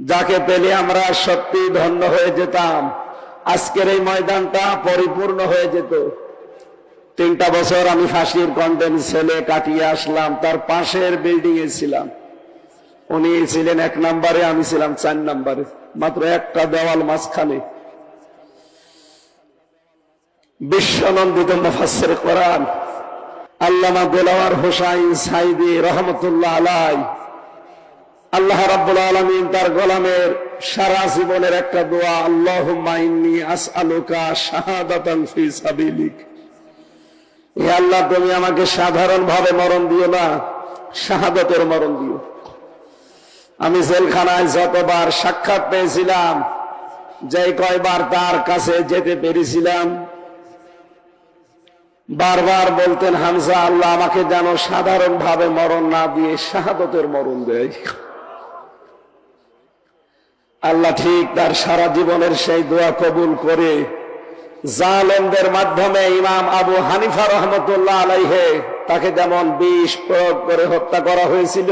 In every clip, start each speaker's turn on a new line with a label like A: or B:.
A: যাকে পেলে আমরা সত্যি ধন্য হয়ে যেতাম। আজকের এই ময়দানটা পরিপূর্ণ হয়ে যেত। 3টা বছর আমি ফাঁসির কন্ডেম ছেলে কাটিয়ে আসলাম, তার পাশের বিল্ডিং এ ছিলাম। উনি ছিলেন 1 নম্বরে, আমি ছিলাম 4 নম্বরে, মাত্র একটা দেওয়াল মাঝখানে। বিশ্বনন্দিত মুফাসসির কোরআন আল্লামা দেলাওয়ার হোসাইন সাইদি রহমতুল্লাহ আলাই, আল্লাহ রাব্বুল আলামিন তার গোলামের সারা জীবনের একটা দোয়া, আল্লাহুম্মা ইন্নী আসআলুকা শাহাদাতান ফি সাবিলিক। হে আল্লাহ, তুমি আমাকে সাধারণ ভাবে মরণ দিও না, শাহাদাতের মরণ দিও। আমি জেলখানায় যতবার সাক্ষাৎ পেয়েছিলাম, যে কয়বার তার কাছে যেতে পেরেছিলাম, বারবার বলতেন, হামজা, আল্লাহ আমাকে যেন সাধারণ ভাবে মরণ না দিয়ে শাহাদাতের মরণ দেয়। আল্লাহ ঠিক তার সারা জীবনের সেই দোয়া কবুল করে জালেমদের মাধ্যমে ইমাম আবু হানিফা রহমতুল্লাহ আলাইহে তাকে যেমন বিষ প্রয়োগ করে হত্যা করা হয়েছিল,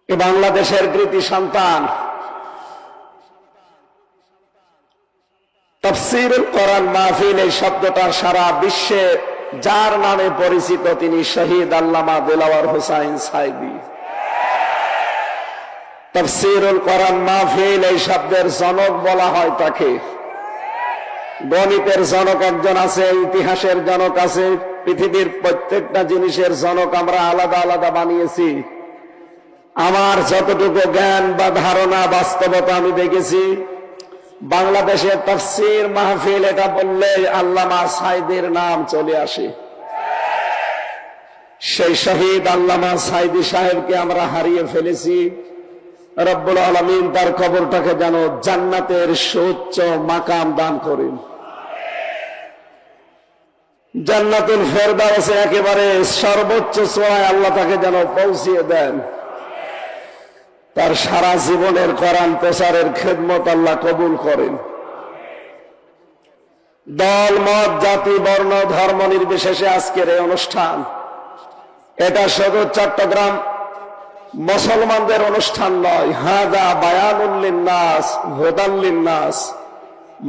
A: এ বাংলাদেশের কৃতি সন্তান তাফসীরুল কোরআন মাহফিল, এই শব্দটার সারা বিশ্বে যার নামে পরিচিত, তিনি শহীদ আল্লামা দেলাওয়ার হোসাইন সাইদি। তাফসীরুল কোরআন মাহফিল, এই শব্দের জনক বলা হয় তাকে। গণিতের জনক একজন আছে, ইতিহাসের জনক আছে, পৃথিবীর প্রত্যেকটা জিনিসের জনক আমরা আলাদা আলাদা বানিয়েছি। আমার যতটুকু জ্ঞান বা ধারণা, বাস্তবতা আমি দেখেছি, বাংলাদেশের তাফসীর মাহফিল এটা বললে আল্লামা সাইদির নাম চলে আসে। সেই শহীদ আল্লামা সাইদি সাহেবকে আমরা হারিয়ে ফেলেছি। রব্বুল আলামিন তার কবরটাকে যেন জান্নাতের সুউচ্চ মাকাম দান করেন। জান্নাতুল ফেরদাউসে একেবারে সর্বোচ্চ চূড়ায় আল্লাহ তাকে যেন পৌঁছিয়ে দেন। তার সারা জীবনের কোরআন প্রচারের খেদমত আল্লাহ কবুল করেন। দল, মত, জাতি, বর্ণ, ধর্ম নির্বিশেষে আজকের এই অনুষ্ঠান, এটা শুধু চট্টগ্রাম মুসলমানদের অনুষ্ঠান নয়। হাদা বায়ানুল লিন্নাস হুদাল লিন্নাস,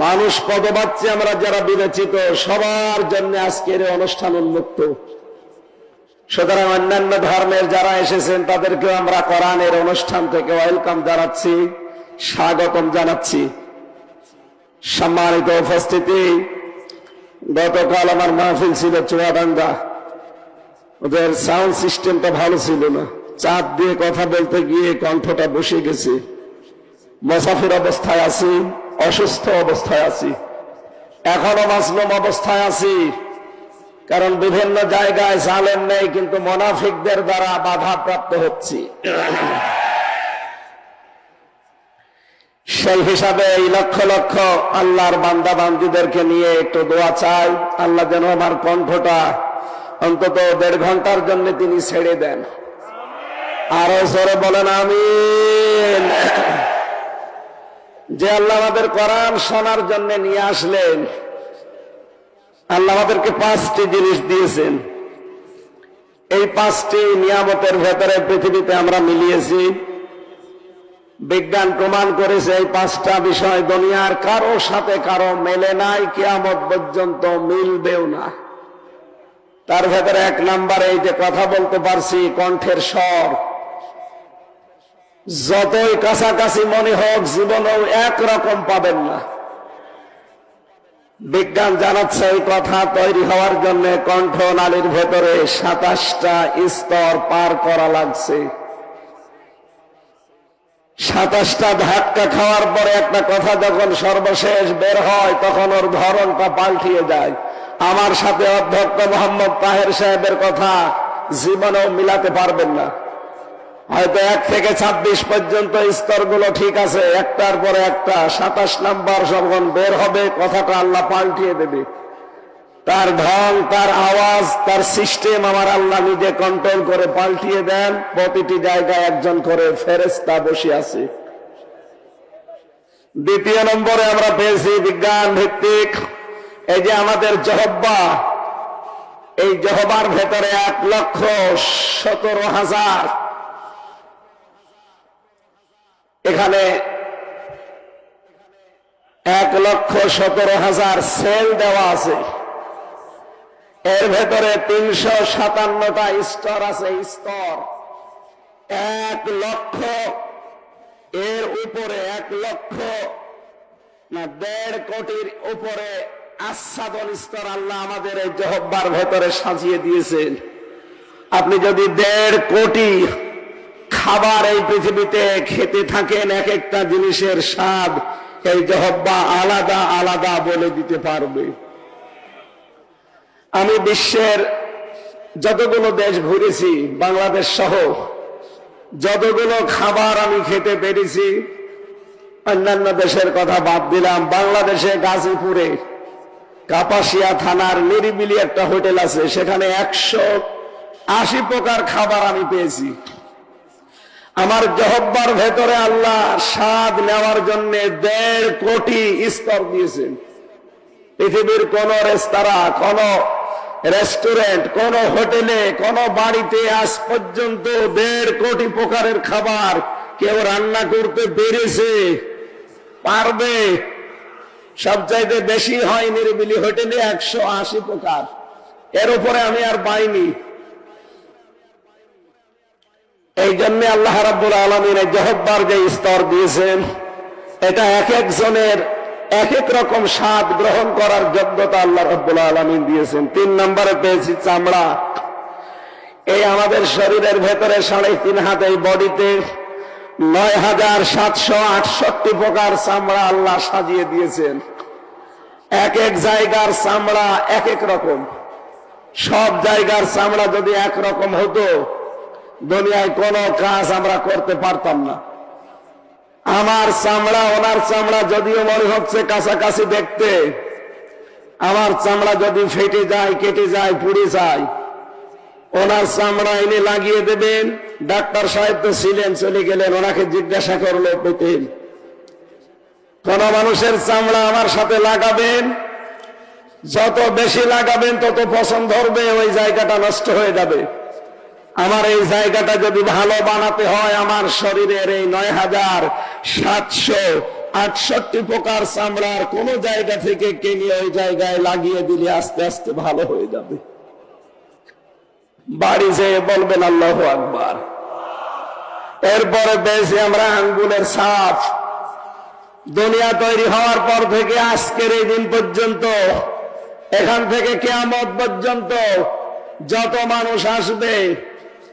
A: মানুষ পদবাচ্য আমরা যারা বিবেচিত, সবার জন্য আজকের এই অনুষ্ঠান উন্মুক্ত। সুতরাং অন্যান্য ধর্মের যারা এসেছেন তাদেরকেও আমরা কোরআনের অনুষ্ঠান থেকে ওয়েলকাম জানাচ্ছি, স্বাগতম জানাচ্ছি। সম্মানিত উপস্থিতি, গতকাল আমার মাহফিল ছিল চুয়াডাঙ্গা। ওদের সাউন্ড সিস্টেমটা ভালো ছিল না, চাপ দিয়ে কথা বলতে গিয়ে কণ্ঠটা বসে গেছে। মুসাফির অবস্থায় আছি, অসুস্থ অবস্থায় আছি, এখনো মাসলুম অবস্থায় আছি। কারণ বিভিন্ন জায়গায় জালেম নেই, কিন্তু মুনাফিকদের দ্বারা বাধা প্রাপ্ত হচ্ছি। সেই হিসাবে এই লক্ষ লক্ষ আল্লাহর বান্দা বান্দীদেরকে নিয়ে একটু দোয়া চাই, আল্লাহ যেন আমার কণ্ঠটা অন্তত 1.5 ঘন্টার জন্য তিনি ছেড়ে দেন। আরো জোরে বলেন আমিন। যে আল্লাহ আমাদের কোরআন শোনার জন্য নিয়ে আসলেন, আল্লাহ আমাদেরকে 5টি জিনিস দিয়েছেন। এই 5টি নিয়ামতের ভেতরে পৃথিবীতে আমরা মিলিয়েছি। বিজ্ঞান প্রমাণ করেছে এই 5টা বিষয় দুনিয়ার কারো সাথে কারো মেলে নাই, কিয়ামত পর্যন্ত মিলবেও না। তার ভেতরে 1 নম্বরে এই যে কথা বলতে পারছি, কণ্ঠের স্বর। যতই কাছাকাছি মনে হোক, জীবনেও একরকম পাবেন না। বিজ্ঞান জানাচ্ছে এই কথা তৈরি হওয়ার জন্য কণ্ঠ নালীর ভেতরে 27টা স্তর পার করা লাগছে। 27টা ধাক্কা খাওয়ার পরে একটা কথা যখন সর্বশেষ বের হয়, তখন ওর ধরনটা পাল্টিয়ে যায়। আমার সাথে অধ্যক্ষ মোহাম্মদ তাহের সাহেবের কথা জীবনেও মিলাতে পারবেন না। হয়তো 1 থেকে 26 পর্যন্ত স্তরগুলো ঠিক আছে, একটার পরে একটা 27 নাম্বার যখন বের হবে, কথাটা আল্লাহ পাল্টিয়ে দেবে। তার ঢং, তার আওয়াজ, তার সিস্টেম আমার আল্লাহ নিজে কন্ট্রোল করে পাল্টিয়ে দেন। প্রতিটি জায়গায় একজন করে ফেরেশতা বসে আছে। 2 নম্বরে আমরা পেয়েছি বিজ্ঞান ভিত্তিক এই যে আমাদের জহব্বা, এই জহবার ভেতরে 1,17,000 এখানে 1,17,000 সেল দেওয়া আছে। এর ভেতরে 357টা স্তর আছে। স্তর 1 লক্ষ, এর উপরে 1 লক্ষ না 1.5 কোটির উপরে আচ্ছাদন স্তর আল্লাহ আমাদের এই জহব্বার ভেতরে সাজিয়ে দিয়েছেন। আপনি যদি 1.5 কোটি খাবার এই পৃথিবীতে খেতে থাকেন, এক একটা জিনিসের স্বাদ এই জহব্বা আলাদা আলাদা বলে দিতে পারবে। আমি বিশ্বের যতগুলো দেশ ঘুরেছি, বাংলাদেশ সহ যতগুলো খাবার আমি খেতে পেরেছি, অন্যান্য দেশের কথা বাদ দিলাম, বাংলাদেশে গাজীপুরে কাপাসিয়া থানার নিরিবিলি একটা হোটেল আছে, সেখানে 180 প্রকার খাবার আমি পেয়েছি। আমার জহব্বার ভেতরে আল্লাহ স্বাদ নেওয়ার জন্য 1.5 কোটি স্তর দিয়েছেন। পৃথিবীর কোন রেস্তোরাঁ, কোন রেস্টুরেন্ট, কোন হোটেলে, কোন বাড়িতে আজ পর্যন্ত 1.5 কোটি প্রকারের খাবার কেউ রান্না করতে পেরেছে? পারবে? সবচাইতে বেশি হয় নিরিবিলি হোটেলে 180 প্রকার। এর উপরে আমি আর পাইনি। এই জন্য আল্লাহ রাব্বুল আলামিন এই জহব্বার যে স্তর দিয়েছেন, এটা এক একজনের এক এক রকম স্বাদ গ্রহণ করার যোগ্যতা আল্লাহ রাব্বুল আলামিন দিয়েছেন। 3 নম্বরে পেয়েছি চামড়া। এই আমাদের শরীরের ভেতরে 3.5 হাত এই বডিতে 9,768 প্রকার চামড়া আল্লাহ সাজিয়ে দিয়েছেন। এক এক জায়গার চামড়া এক এক রকম। সব জায়গার চামড়া যদি এক রকম হতো, দুনিয়ায় কোনো কাজ আমরা করতে পারতাম না। আমার চামড়া ওনার চামড়া যদিও মনে হচ্ছে কাছাকাছি দেখতে, আমার চামড়া যদি ফেটে যায়, কেটে যায়, পুড়ে যায়, ওনার চামড়া এনে লাগিয়ে দেবেন। ডাক্তার সাহেব তো ছিলেন, চলে গেলেন, ওনাকে জিজ্ঞাসা করলো পেতেন। কোন মানুষের চামড়া আমার সাথে লাগাবেন, যত বেশি লাগাবেন তত পছন্দ ধরবে, ওই জায়গাটা নষ্ট হয়ে যাবে। আমার এই জায়গাটা যদি ভালো বানাতে হয়, আমার শরীরের এই 9,768 প্রকার চামড়ার কোন জায়গা থেকে কিনে ওই জায়গায় লাগিয়ে দিলে আস্তে আস্তে ভালো হয়ে যাবে। বাড়ি যেয়ে বলবেন আল্লাহু আকবার। এরপরে বেশি আমরা আঙ্গুলের ছাপ। দুনিয়া তৈরি হওয়ার পর থেকে আজকের এই দিন পর্যন্ত, এখান থেকে কিয়ামত পর্যন্ত যত মানুষ আসবে,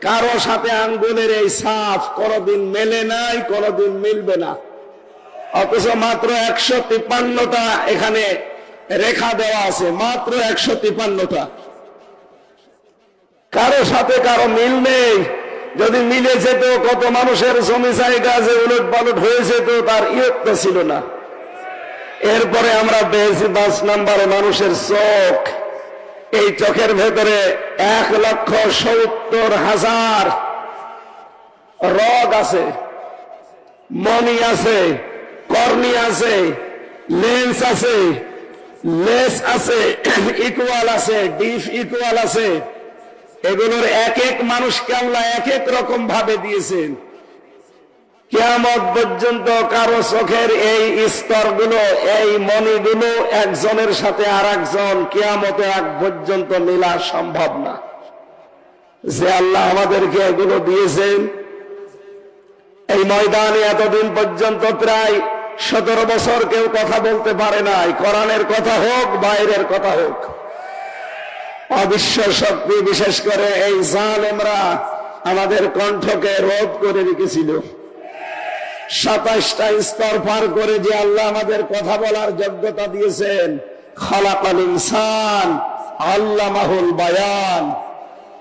A: কারো সাথে আঙ্গুলের এই ছাপ কোনদিন মেলে নাই, কোনদিন মিলবে না। অথচ মাত্র 153টা এখানে রেখা দেওয়া আছে, মাত্র 153টা। কারো সাথে কারো মিল নেই। যদি মিলে যেত, কত মানুষের জমি জায়গা যে উলট পালট হয়ে যেত, তার ইয়ত্তা ছিল না। এরপরে আমরা পেয়েছি 5 নম্বরে মানুষের চোখ। এই চোখের ভেতরে 1,70,000 রগ আছে, মনি আছে, কর্নিয়া আছে, লেন্স আছে, লেস আছে, ইকুয়াল আছে, ডিফ ইকুয়াল আছে। এগুলোর এক এক মানুষকে আল্লাহ এক এক রকম ভাবে দিয়েছেন। কিয়ামত পর্যন্ত কারো চোখের এই স্তরগুলো, এই মণিগুলো একজনের সাথে আর একজন কিয়ামতের আগ পর্যন্ত মিলা সম্ভব না। যে আল্লাহ আমাদেরকে এগুলো দিয়েছেন, এই ময়দানে এতদিন পর্যন্ত প্রায় 17 বছর কেউ কথা বলতে পারে নাই। কোরআনের কথা হোক, বাইরের কথা হোক, অবিশ্ব শক্তি বিশেষ করে এই জালেমরা আমাদের কণ্ঠকে রোধ করে রেখেছিল। 27টা স্তর পার করে যে আল্লাহ আমাদের কথা বলার যোগ্যতা দিয়েছেন, খালাকাল ইনসান আল্লামাহুল বায়ান।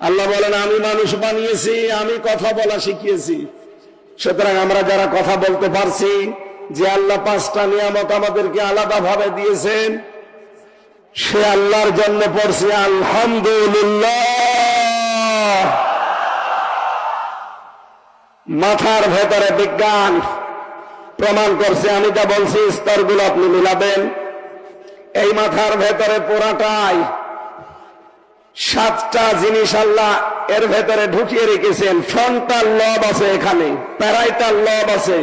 A: আল্লাহ বলেন, আমি মানুষ বানিয়েছি, আমি কথা বলা শিখিয়েছি। সুতরাং আমরা যারা কথা বলতে পারছি, যে আল্লাহ 5টা নিয়ামত আমাদেরকে আলাদা ভাবে দিয়েছেন, সে আল্লাহর জন্য পড়ছি আলহামদুলিল্লাহ। মাথার ভেতরে বিজ্ঞান প্রমাণ করছে, আমি যা বলছি স্তরগুলো আপনি মিলাবেন। এই মাথার ভেতরে পুরাটাই 7টা জিনিস আল্লাহ এর ভেতরে ঢুকিয়ে রেখেছেন। ফ্রন্টাল লব আছে, এখানে প্যারাইটাল লব আছে,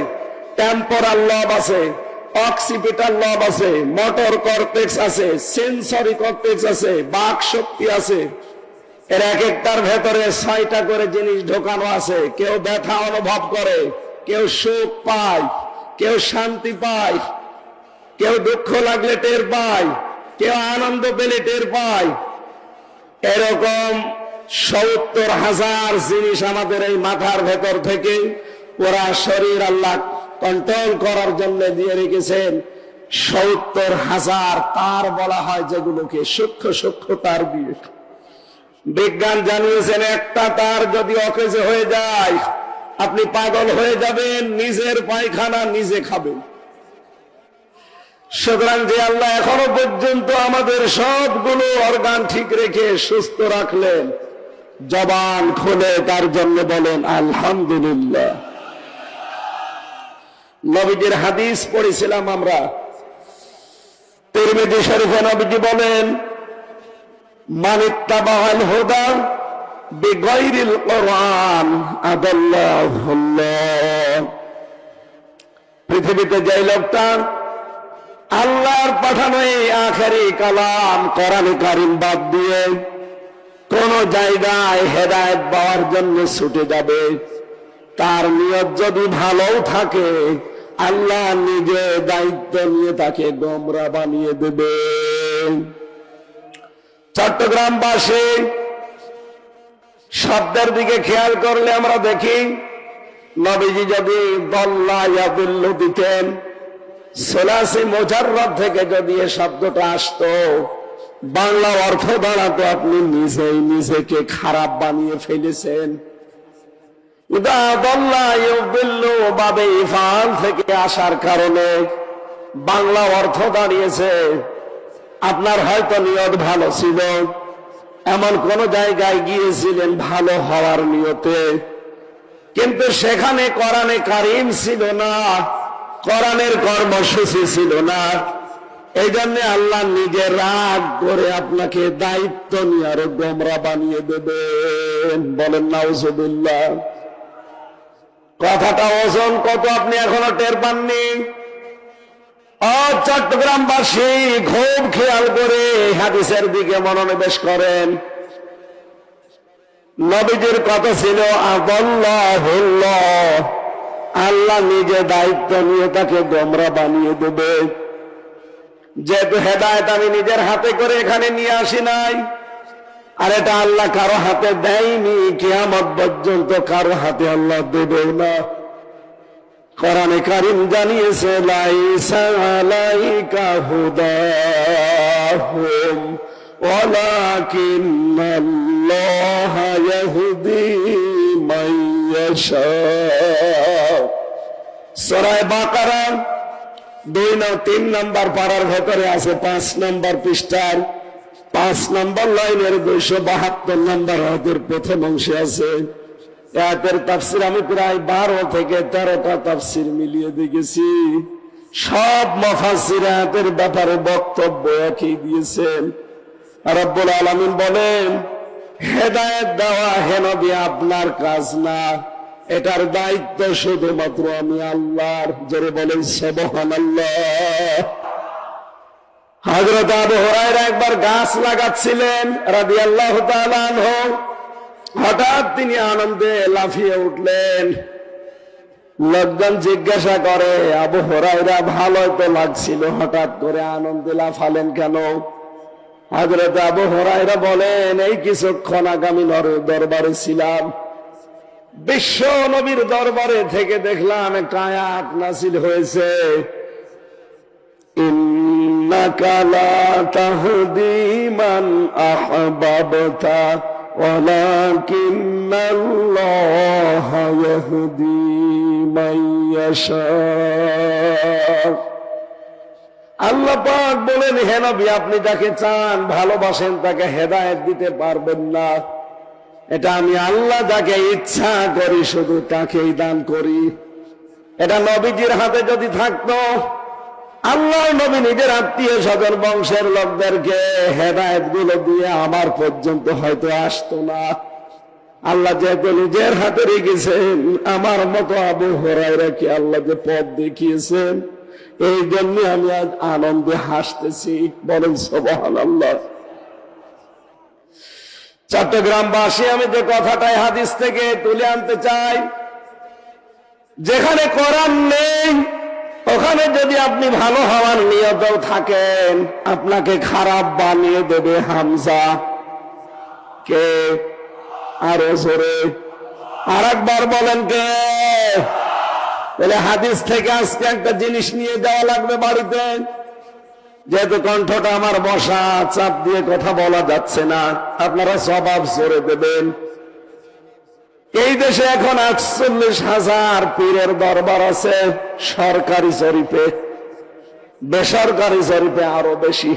A: টেম্পোরাল লব আছে, অক্সিপিটাল লব আছে, মোটর কর্টেক্স আছে, সেন্সরি কর্টেক্স আছে, বাক শক্তি আছে। এর এক একটার ভেতরে 6টা করে জিনিস ঢোকানো আছে। কেউ ব্যথা অনুভব করে, কেউ সুখ পায়, কেউ শান্তি পায়, কেউ দুঃখ লাগলে টের পায়, কেউ আনন্দ পেলে টের পায়। এরকম 70,000 জিনিস আমাদের এই মাথার ভেতর থেকে ওরা শরীর আল্লাহ কন্ট্রোল করার জন্য দিয়ে রেখেছেন। 70,000 তার বলা হয় যেগুলোকে সূক্ষ্ম সূক্ষ্ম তার দিয়ে। বিজ্ঞান জানিয়েছেন একটা তার যদি অকেজ হয়ে যায় আপনি পাগল হয়ে যাবেন, নিজের পায়খানা নিজে খাবেন। সুতরাং যে আল্লাহ এখনো পর্যন্ত আমাদের সবগুলো অর্গান ঠিক রেখে সুস্থ রাখলেন, জবান খুলে তার জন্য বলেন আলহামদুলিল্লাহ। নবীজির হাদিস পড়েছিলাম আমরা, তিরমিজি শরীফে নবীজি বলেন মান ইত্তাবাআল হুদা বিগাইরিল কুরআন আদাল্লাহুল্লাহ। পৃথিবীতে যে লোকটা আল্লাহর পাঠানো এই আখেরি কালাম কোরআনে কারীম বাদ দিয়ে কোন জায়গায় হেদায়েত পাওয়ার জন্য ছুটে যাবে, তার নিয়ত যদি ভালো থাকে আল্লাহ নিজে দায়িত্ব নিয়ে তাকে গোমরা বানিয়ে দেবে। চট্টগ্রামবাসী শব্দের দিকে খেয়াল করলে আমরা দেখি নবীজি যদি দল্লা ইয়াদুল্লু দিতেন, সোলাসি মুজাররদ থেকে যদি এ শব্দটা আসতো, বাংলা অর্থ দাঁড়াতো আপনি নিজেই নিজেকে খারাপ বানিয়ে ফেলেছেন। বাবে ইফাল থেকে আসার কারণে বাংলা অর্থ দাঁড়িয়েছে আপনার হয়তো নিয়ত ভালো ছিল, এমন কোন জায়গায় গিয়েছিলেন ভালো হওয়ার নিয়তে, কিন্তু সেখানে কোরআনে কারীম ছিল না, কোরআনের কর্মসূচি ছিল না। এই জন্য আল্লাহ নিজে রাগ করে আপনাকে দায়িত্ব নিয়ে আরো গোমরা বানিয়ে দেবেন। বলেন নাউজুবিল্লাহ। কথাটা ওজন কত আপনি এখনো টের পাননি। চট্টগ্রামবাসী খুব খেয়াল করে হাদিসের দিকে মনোনিবেশ করেন। নবীজির কথা ছিল আদাল্লাহুল্লাহ, আল্লাহ নিজে দায়িত্ব নিয়ে তাকে গোমরা বানিয়ে দেবে। যেহেতু হেদায়েত আমি নিজের হাতে করে এখানে নিয়ে আসি নাই, আর এটা আল্লাহ কারো হাতে দেয়নি, কিয়ামত পর্যন্ত কারো হাতে আল্লাহ দেবে না। কোরআনে কারীম জানিয়েছে লাইসা আলাইকা হুদাহুম ওয়ালাকিন্নাল্লাহা ইয়াহদি মান ইয়াশা। সূরা বাকারা 3 নম্বর পারার ভেতরে আছে 5 নম্বর পৃষ্ঠার 5 নম্বর লাইনের 272 নম্বর আয়াতের প্রথম অংশে আছে। আয়াতের তাফসীর আমি প্রায় 12 থেকে 13টা তাফসীর মিলিয়ে দেখেছি। সব মুফাসসির আয়াতের ব্যাপারে বক্তব্য একই দিয়েছেন। রব্বুল আলামিন বলেন হেদায়েত দেওয়া হে নবী আপনার কাজ না, এটার দায়িত্ব শুধুমাত্র আমি আল্লাহর। জোরে বলেন সুবহানাল্লাহ। হযরত আবু হুরায়রা একবার গাছ লাগাচ্ছিলেন রাদিয়াল্লাহু তাআলা আনহু, হঠাৎ তিনি আনন্দে লাফিয়ে উঠলেন। লোকজন জিজ্ঞাসা করে আবু হুরায়রা ভালোই তো লাগছিল, হঠাৎ করে আনন্দে লাফালেন কেন? হযরত আবু হুরায়রা বলেন এই কিছুক্ষণ আগামী দরবারে ছিলাম, বিশ্ব নবীর দরবারে থেকে দেখলাম একটা আয়াত নাযিল হয়েছে, ইন্নাকা লা তাহদি মান আহবাবতা ওয়ালাকিন্নাল্লাহা ইয়াহদি মান ইয়াশা। আল্লাহ পাক বলেন হে নবী আপনি যাকে চান ভালোবাসেন তাকে হেদায়েত দিতে পারবেন না, এটা আমি আল্লাহ যাকে ইচ্ছা করি শুধু তাকেই দান করি। এটা নবীজির হাতে যদি থাকতো আল্লাহ নবী নিজের আত্মীয় স্বজন বংশের লোকদেরকে হেদায়েত গুলো দিয়ে আমার পর্যন্ত হয়তো আসতো না। আল্লাহ যেহেতু নিজের হাতে রেখেছেন, আমার মতো আবু হুরায়রা কি আল্লাহ যে পথ দেখিয়েছেন, এই জন্য আমি আজ আনন্দে হাসতেছি। বলেন সুবহানাল্লাহ। চট্টগ্রামবাসী, আমি যে কথাটাই হাদিস থেকে তুলে আনতে চাই, যেখানে কোরআন নেই ওখানে যদি আপনি ভালো হওয়ার নিয়তেও থাকেন, আপনাকে খারাপ বানিয়ে দেবে হামজা। কে? আরো জোরে আর একবার বলেন কে? বলে হাদিস থেকে আজকে একটা জিনিস নিয়ে যাওয়া লাগবে বাড়িতে। যেহেতু কণ্ঠটা আমার বসা, চাপ দিয়ে কথা বলা যাচ্ছে না, আপনারা জবাব জোরে দেবেন। এই দেশে এখন 48,000 পীরের দরবার আছে সরকারি জরিপে, বেসরকারি জরিপে আরো বেশি,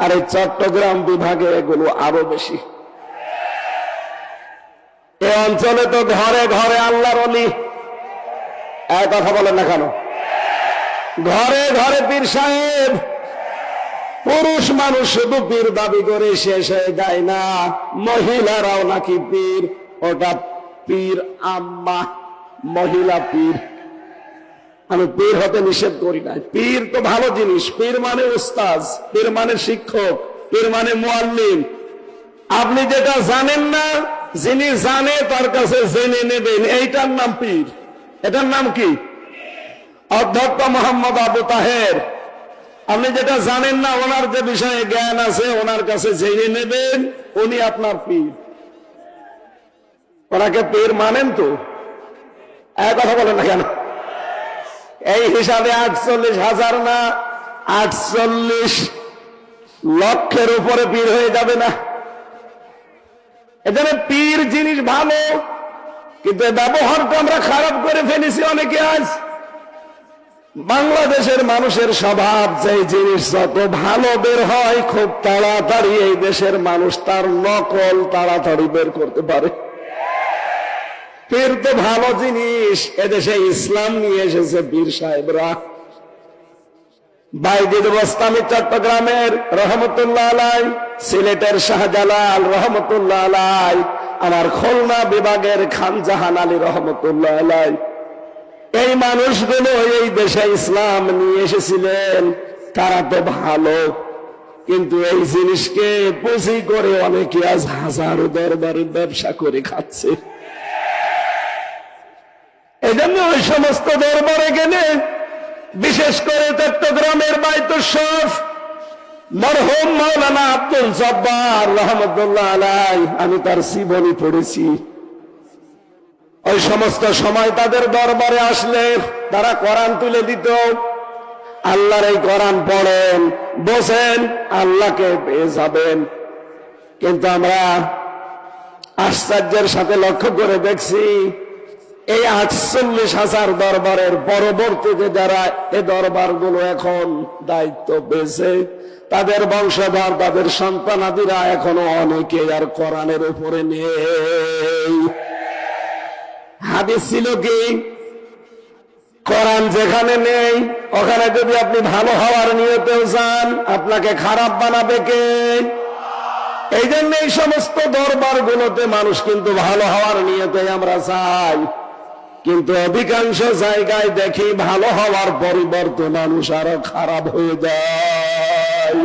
A: আর এই চট্টগ্রাম বিভাগে এগুলো আরো বেশি। এই অঞ্চলে তো ঘরে ঘরে আল্লাহর ওলি। এক কথা বলেন না কেন? ঘরে ঘরে পীর সাহেব। পুরুষ মানুষ শুধু পীর দাবি করে শেষ হয়ে যায় না, মহিলারাও নাকি পীর। ওটা পীর আম্মা, মহিলা পীর। আমি পীর হতে নিষেধ করি না, পীর তো ভালো জিনিস। পীর মানে উস্তাজ, পীর মানে শিক্ষক, পীর মানে মুআল্লিম। আপনি যেটা জানেন না, যিনি জানে তার কাছে জেনে নেবেন, এইটার নাম পীর। এটার নাম কি? অধ্যক্ষ মোহাম্মদ আবু তাহের। আপনি যেটা জানেন না, ওনার যে বিষয়ে জ্ঞান আছে, ওনার কাছে জেনে নেবেন, উনি আপনার পীর। ওনাকে পীর মানেন তো? এক কথা বলেন না কেন? এই হিসাবে 48,000 না, 48 লক্ষের উপরে পীর হয়ে যাবে না? এজন্য পীর জিনিস ভালো, কিন্তু ব্যবহারটা আমরা খারাপ করে ফেলেছি অনেকে। আজ বাংলাদেশের মানুষের স্বভাব, যে জিনিস যত ভালো বের হয়, খুব তাড়াতাড়ি এই দেশের মানুষ তার নকল তাড়াতাড়ি বের করতে পারে। পীর তো ভালো জিনিস। এদেশে ইসলাম নিয়ে এসেছে পীর সাহেবরা। বাইজিদ বোস্তামি চট্টগ্রামের রহমতুল্লাহ আলাই, সিলেটের শাহজালাল রহমতুল্লাহ আলাই, আমার খুলনা বিভাগের খান জাহান আলী রহমতুল্লাহ আলাই, এই মানুষগুলো এই দেশে ইসলাম নিয়ে এসেছিলেন। তারা তো ভালো, কিন্তু এই জিনিসকে পুঁজি করে অনেকে আজ হাজারো দরবারে ব্যবসা করে খাচ্ছে। এই জন্য ওই সমস্ত দরবারে গেলে, বিশেষ করে চট্টগ্রামের বাইতুল শরীফ মরহুম মাওলানা আব্দুল জব্বার রহমতুল্লাহ আলাই, আমি তার জীবনী পড়েছি। ওই সমস্ত সময় তাদের দরবারে আসলে তারা কোরআন তুলে দিত। আল্লাহর এই কোরআন পড়েন, বসেন, আল্লাহকে পেয়ে যাবেন। কিন্তু আমরা আশ্চর্যের সাথে লক্ষ্য করে দেখছি, এই 48,000 দরবারের পরবর্তীতে যারা এ দরবারগুলো এখন দায়িত্ব পেয়েছে, তাদের বংশধর, তাদের সন্তানাদিরা এখনো অনেকে আর কোরআনের উপরে নেই। হাদিস ছিল কি? কোরআন যেখানে নেই, ওখানে যদি আপনি ভালো হওয়ার নিয়তেও যান, আপনাকে খারাপ বানাবে কে? এই জন্য এই সমস্ত দরবারগুলোতে মানুষ কিন্তু ভালো হওয়ার নিয়তে আমরা চাই, কিন্তু অধিকাংশ জায়গায় দেখি ভালো হওয়ার পরিবর্তে মানুষ আরো খারাপ হয়ে যায়।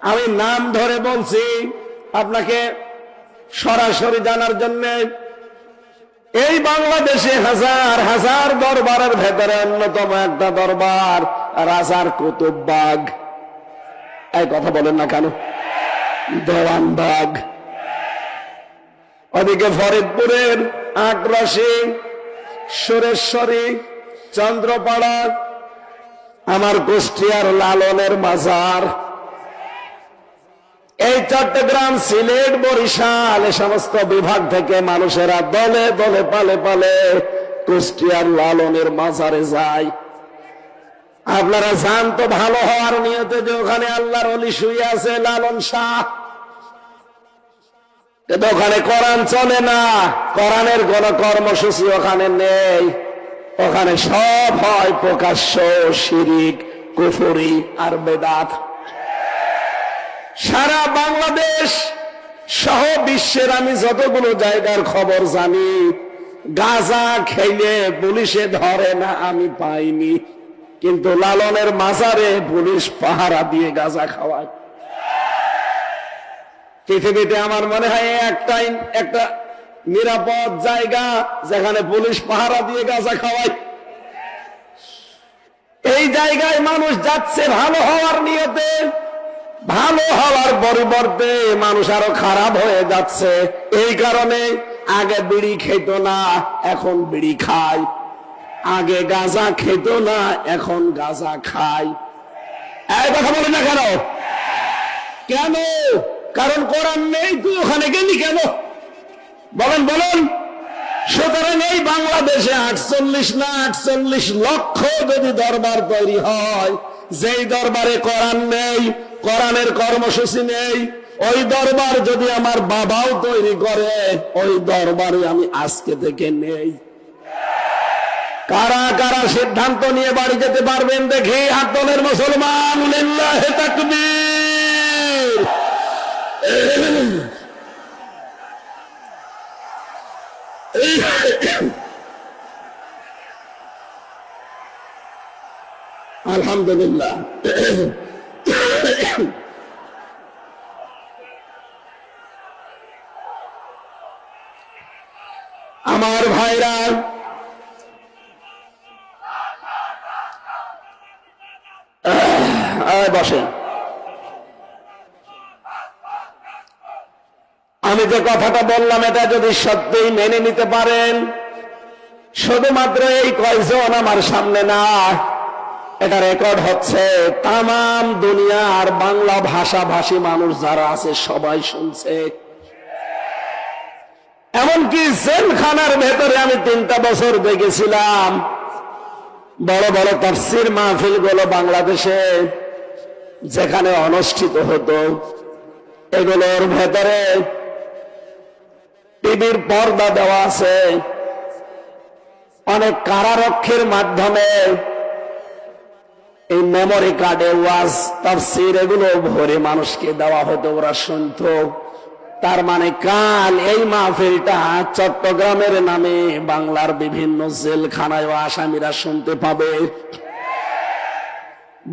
A: আমি নাম ধরে বলছি আপনাকে সরাসরি জানার জন্য। এই বাংলাদেশে হাজার হাজার দরবারের ভেতরে অন্যতম একটা দরবার রাজার কুতুববাগ। এই কথা বলেন না কেন? দেওয়ানবাগ। ওদিকে ফরিদপুরের আগ্রাসী, সুরেশ্বরী, চন্দ্রপাড়া, আমার কুষ্টিয়ার লালনের মাজার, এই চট্টগ্রাম, সিলেট, বরিশাল, এ সমস্ত বিভাগ থেকে মানুষেরা দলে দলে পালে পালে কুষ্টিয়ার লালনের মাজারে যায়। আপনারা জান তো ভালো হওয়ার নিয়তে যে ওখানে আল্লাহর ওলি শুয়ে আছে, লালন শাহ। কিন্তু ওখানে কোরআন চলে না, কোরআনের কোন কর্মসূচি ওখানে নেই। ওখানে সব হয় প্রকাশ্য শিরিক, কুফরি আর বেদাত। সারা বাংলাদেশ সহ বিশ্বের আমি যতগুলো জায়গার খবর জানি, গাঁজা খেলে পুলিশে ধরে না আমি পাইনি, কিন্তু লালনের মাজারে পুলিশ পাহারা দিয়ে গাঁজা খাওয়ায়। পৃথিবীতে আমার মনে হয় একটা নিরাপদ জায়গা যেখানে পুলিশ পাহারা দিয়ে গাঁজা খাওয়ায়। এই জায়গায় মানুষ যাচ্ছে ভালো হওয়ার নিয়তে, ভালো হওয়ার পরিবর্তে মানুষ আরো খারাপ হয়ে যাচ্ছে। এই কারণে আগে বিড়ি খেত না, এখন বিড়ি খায়। আগে গাঁজা খেত না, এখন গাঁজা খায়। এই কথা বলি না কেন? কেন? কারণ কোরআন নেই, তুই ওখানে গেলি কেন? বলেন বলেন। সুতরাং এই বাংলাদেশে 48 লক্ষ যদি দরবার তৈরি হয়, যেই দরবারে কোরআন নেই, কোরআনের কর্মসূচি নেই, ওই দরবার যদি আমার বাবাও তৈরি করে, ওই দরবারে আমি আজকে থেকে নেই। কারা কারা সিদ্ধান্ত নিয়ে বাড়ি যেতে পারবেন দেখি হাত তোলেন মুসলমান। লিল্লাহি তাকবীর। আলহামদুলিল্লাহ। আমার ভাইরা, বসেন। আমি যে কথাটা বললাম এটা যদি সত্যিই মেনে নিতে পারেন, শুধুমাত্র এই কয়জন আমার সামনে না, এটা রেকর্ড হচ্ছে, তামাম দুনিয়ার বাংলা ভাষাভাষী মানুষ যারা আছে সবাই শুনছে। এমনকি জেলখানার ভেতরে আমি 3টা বছর দেখেছিলাম বড় বড় তাফসীর মাহফিল গুলো বাংলাদেশে যেখানে অনুষ্ঠিত হতো, এগুলোর ভেতরে টিভির পর্দা দেওয়া আছে, অনেক কারারক্ষীর মাধ্যমে এই মেমোরি কার্ডে ওয়াজ তাফসীর এগুলো ভরে মানুষকে দেওয়া হতো, ওরা শুনতো। তার মানে কাল এই মাহফিলটা চট্টগ্রামের নামে বাংলার বিভিন্ন জেলখানায় আসামিরা শুনতে পাবে।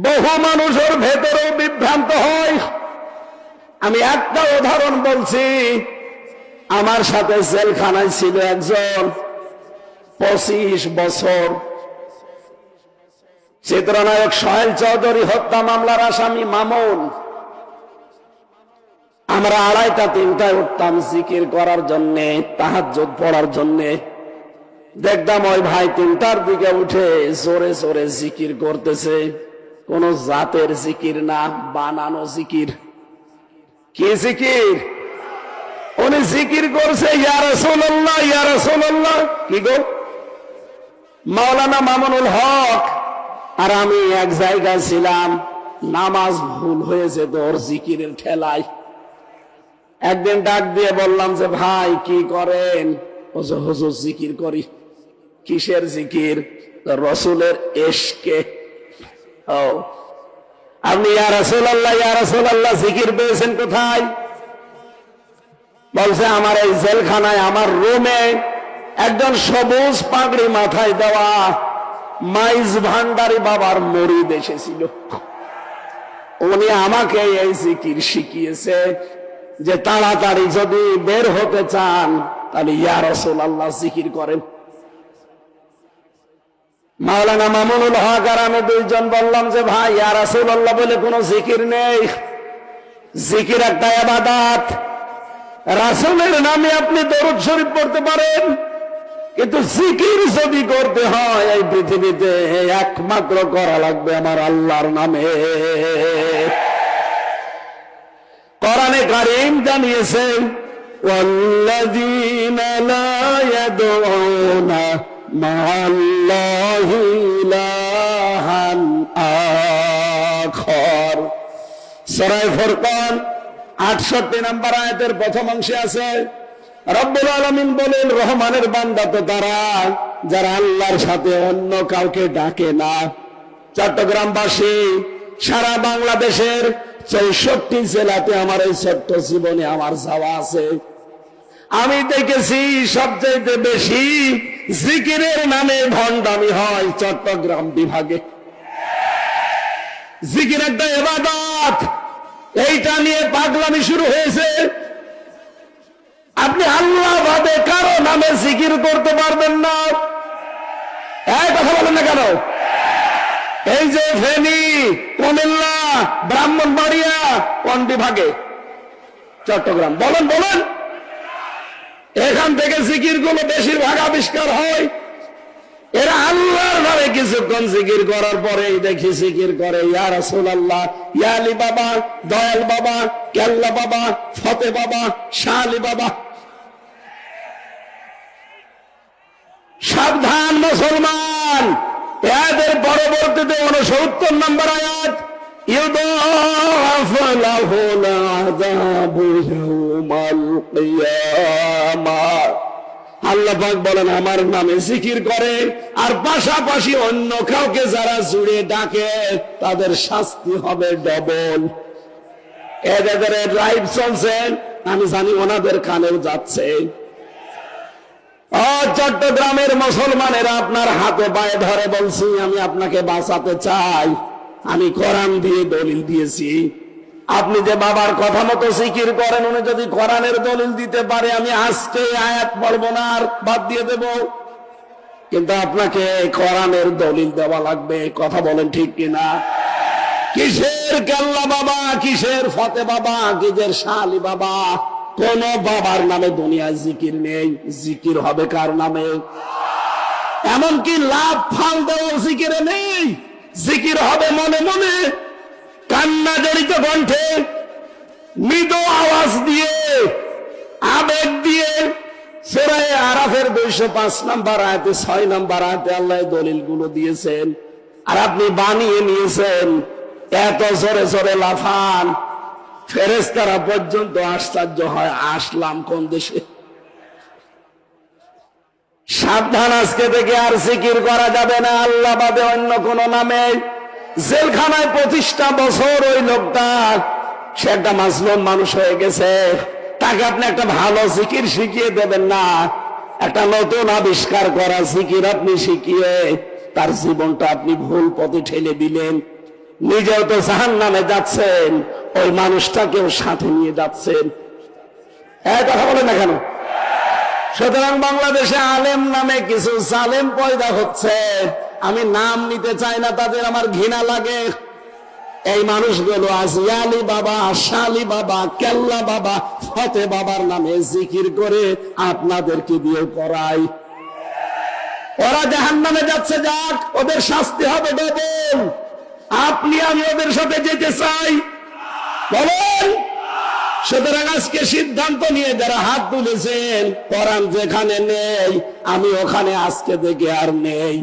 A: বহু মানুষের ভেতরেও বিভ্রান্ত হয়। আমি একটা উদাহরণ বলছি, আমার সাথে জেলখানায় ছিল একজন 25 বছর চিত্রনায়ক সোহেল চৌধুরী হত্যা মামলার আসামি মামুন। আমরা 2:30-3টায় উঠতাম জিকির করার জন্য, তাহাজ্জুদ পড়ার জন্য। দেখতাম ওই ভাই 3টার দিকে উঠে জোরে জোরে জিকির করতেছে। কোন জাতের জিকির না, বানানো জিকির। কি জিকির? উনি জিকির করছে ইয়া রাসূলুল্লাহ, ইয়া রাসূলুল্লাহ। কি গো? মাওলানা মামুনুল হক আর আমি এক জায়গায় ছিলাম, নামাজ ভুল হয়েছে তো ওর জিকিরের ঠেলায়। একদিন ডাক দিয়ে বললাম যে ভাই কি করেন? ও যে হুজুর জিকির করি। কিসের জিকির? রসুলের ইশকে। ও, আপনি ইয়া রাসূলুল্লাহ, ইয়া রাসূলুল্লাহ জিকির পেয়েছেন কোথায়? বলছে আমার এই জেলখানায়, আমার রুমে একজন সবুজ পাগড়ি মাথায় দেওয়া মাইজ ভান্ডারী বাবার মুরিদ এসেছিল। উনি আমাকে এই জিকির শিখিয়েছে যে তাড়াতাড়ি যদি বের হতে চান তাহলে ইয়া রাসূলুল্লাহ জিকির করেন। মাওলানা মামুনুল হক আর আমি 2জন বললাম যে ভাই ইয়া রাসূলুল্লাহ বলে কোনো জিকির নেই। জিকির একটা ইবাদত। রাসূলের নামে আপনি দরুদ শরীফ পড়তে পারেন, কিন্তু জিকির যদি করতে হয় এই পৃথিবীতে একমাত্র করা লাগবে আমার আল্লাহর নামে। কোরআনে কারীম জানিয়েছেন ওয়াল্লাযীনা লা ইয়াদউনা মা'আল্লাহি ইলাহান আখার। সূরা ফুরকান 68 নম্বর আয়াতের প্রথম অংশে আছে রব্বুল আলামিন বলেন রহমানের বান্দা তো তারা যারা আল্লাহর সাথে অন্য কাউকে ডাকে না। চট্টগ্রামবাসী, সারা বাংলাদেশের 64 জেলাতে আমার এই ছোট্ট জীবনে আমার যাওয়া আছে। আমি দেখেছি সবচেয়ে বেশি জিকিরের নামে ভণ্ডামি হয় চট্টগ্রাম বিভাগে। জিকির একটা ইবাদত, এইটা নিয়ে পাগলামি শুরু হয়েছে। আপনি আল্লাহ বাদে কারো নামে জিকির করতে পারবেন না। এই কথা বলেন না কেন? এই যে ফেনী, কুমিল্লা, ব্রাহ্মণবাড়িয়া কোন বিভাগে? চট্টগ্রাম। বলেন বলেন, এখান থেকে জিকির গুলো বেশিরভাগ আবিষ্কার হয়। এরা আল্লাহর নামে কিছুক্ষণ জিকির করার পরে দেখি জিকির করে ইয়া রাসূলুল্লাহ, ইয়া আলী বাবা, দয়াল বাবা, কেল্লা বাবা, ফতে বাবা, শাহ আলী বাবা। সাবধান মুসলমান, এদের পরবর্তীতে 69 নম্বর আয়াত, ইউদাফু লাহুল আযাবু ইয়াউমাল কিয়ামাহ। আল্লাহ পাক বলেন আমার নামে জিকির করে আর পাশাপাশি অন্য কাউকে যারা জুড়ে ডাকে তাদের শাস্তি হবে ডবল। এদের লাইভ চলছে, আমি জানি ওনাদের কানেও যাচ্ছে। চট্টগ্রামের মুসলমানেরা আপনার হাতে পায়ে ধরে বলছি, আমি আপনাকে বাঁচাতে চাই। আমি কোরআন দিয়ে দলিল দিয়েছি। আপনি যে বাবার কথা মতো জিকির করেন, উনি যদি কোরআনের দলিল দিতে পারে আমি আজকে আয়াত পড়বো না, আর বাদ দিয়ে দেব। কিন্তু আপনাকে কোরআনের দলিল দেওয়া লাগবে। কথা বলেন ঠিক কিনা? কিসের কেল্লা বাবা, কিসের ফতে বাবা, কিসের শাহ আলী বাবা? কোন বাবার নামে দুনিয়ায় জিকির নেই। জিকির হবে কার নামে? এমনকি লাভ ফাল দেওয়া জিকিরে নেই। জিকির হবে মনে মনে, কান্না জড়িত কণ্ঠে, মৃদু আওয়াজ দিয়ে, আবেগ দিয়ে। সূরা আরাফের 205 নম্বর আয়াতে 6 নম্বর আয়াতে আল্লাহ দলিল গুলো দিয়েছেন, আর আপনি বানিয়ে নিয়েছেন। এত জোরে জোরে লাফান, ফেরেশতারা পর্যন্ত আশ্চর্য হয়, আসলাম কোন দেশে। সাবধান, আজকে থেকে আর জিকির করা যাবে না আল্লাহ বাদে অন্য কোন নামে। জেলখানায় 25টা বছর ওই লোকটা, সে একটা মাজলুম মানুষ হয়ে গেছে। তাকে আপনি একটা ভালো জিকির শিখিয়ে দেবেন না, একটা নতুন আবিষ্কার করা জিকির আপনি শিখিয়ে তার জীবনটা আপনি ভুল পথে ঠেলে দিলেন। নিজেও তো জাহান্নামে যাচ্ছেন, ওই মানুষটাকেও সাথে নিয়ে যাচ্ছেন। কথা বলেন না কেন? সুতরাং বাংলাদেশে আলেম নামে কিছু জালেম পয়দা হচ্ছে। আমি নাম নিতে চাই না, তাদের আমার ঘৃণা লাগে। এই মানুষগুলো আজ আলী বাবা, শালি বাবা, কেল্লা বাবা, ফতে বাবার নামে জিকির করে আপনাদেরকে দিয়ে করাই। ওরা জাহান্নামে যাচ্ছে, যাক, ওদের শাস্তি হবে ডবল। আপনি আমি ওদের সাথে যেতে চাই? বলেন। সুতরাং আজকে সিদ্ধান্ত নিয়ে যারা হাত তুলেছেন, কোরআন যেখানে নেই আমি ওখানে আজকে থেকে আর নেই,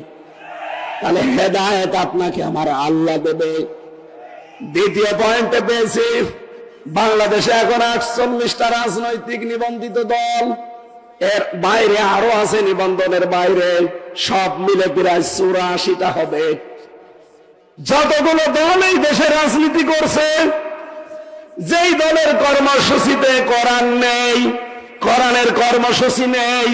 A: তাহলে হেদায়েত আপনাকে আমার আল্লাহ দেবে। দ্বিতীয় পয়েন্টে পেয়েছি, বাংলাদেশে এখন 48টা রাজনৈতিক নিবন্ধিত দল, এর বাইরে আরো আছে নিবন্ধনের বাইরে, সব মিলে প্রায় 84টা হবে। যতগুলো দল এই দেশে রাজনীতি করছে, যেই দলের কর্মসূচিতে কোরআন নেই, কোরআনের কর্মসূচি নেই,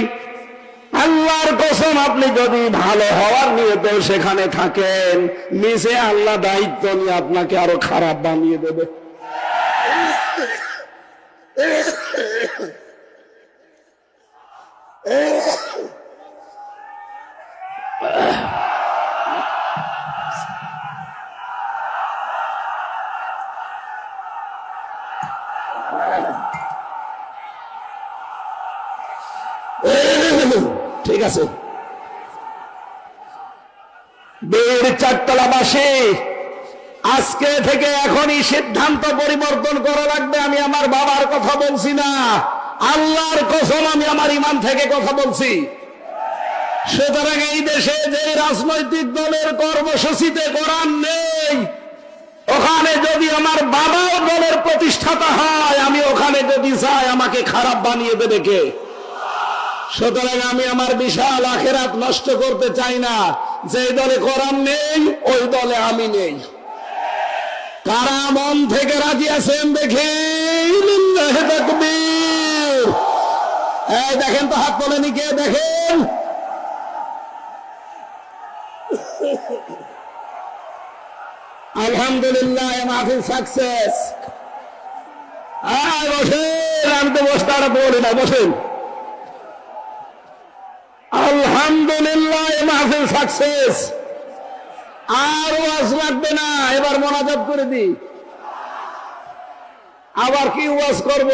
A: আল্লাহর কসম আপনি যদি ভালো হওয়ার নিয়তে সেখানে থাকেন, নিচে আল্লাহ দায়িত্ব নিয়ে আপনাকে আরো খারাপ বানিয়ে দেবে। ঠিক আছে, বীর চারতলাবাসী, আজকে থেকে এখনই সিদ্ধান্ত পরিবর্তন করা লাগবে। আমি আমার বাবার কথা বলছি না, আল্লাহর কসম আমি আমার ইমান থেকে কথা বলছি। সুতরাং এই দেশে যে রাজনৈতিক দলের কর্মসূচিতে কোরআন নেই, ওখানে যদি আমার বাবাও দলের প্রতিষ্ঠাতা হয়, আমি ওখানে যদি যাই আমাকে খারাপ বানিয়ে দেবে কে? সুতরাং আমি আমার বিশাল আখিরাত নষ্ট করতে চাই না। যে দলে কোরআন নেই ওই দলে আমি নেই। কারা মন থেকে রাজি আছেন দেখি? লিল্লাহি তাকবীর। এই দেখেন তো, হাত তোলেনি কে? দেখেন, আলহামদুলিল্লাহ, মাহফিল সাকসেস। বসেন, আমি তো বসতে আর বলি না, বসেন। আলহামদুলিল্লাহ, মাহফিল সাকসেস। আর ওয়াজ লাগবে না, এবার মোনাজাত করে দি। আবার কি ওয়াজ করব?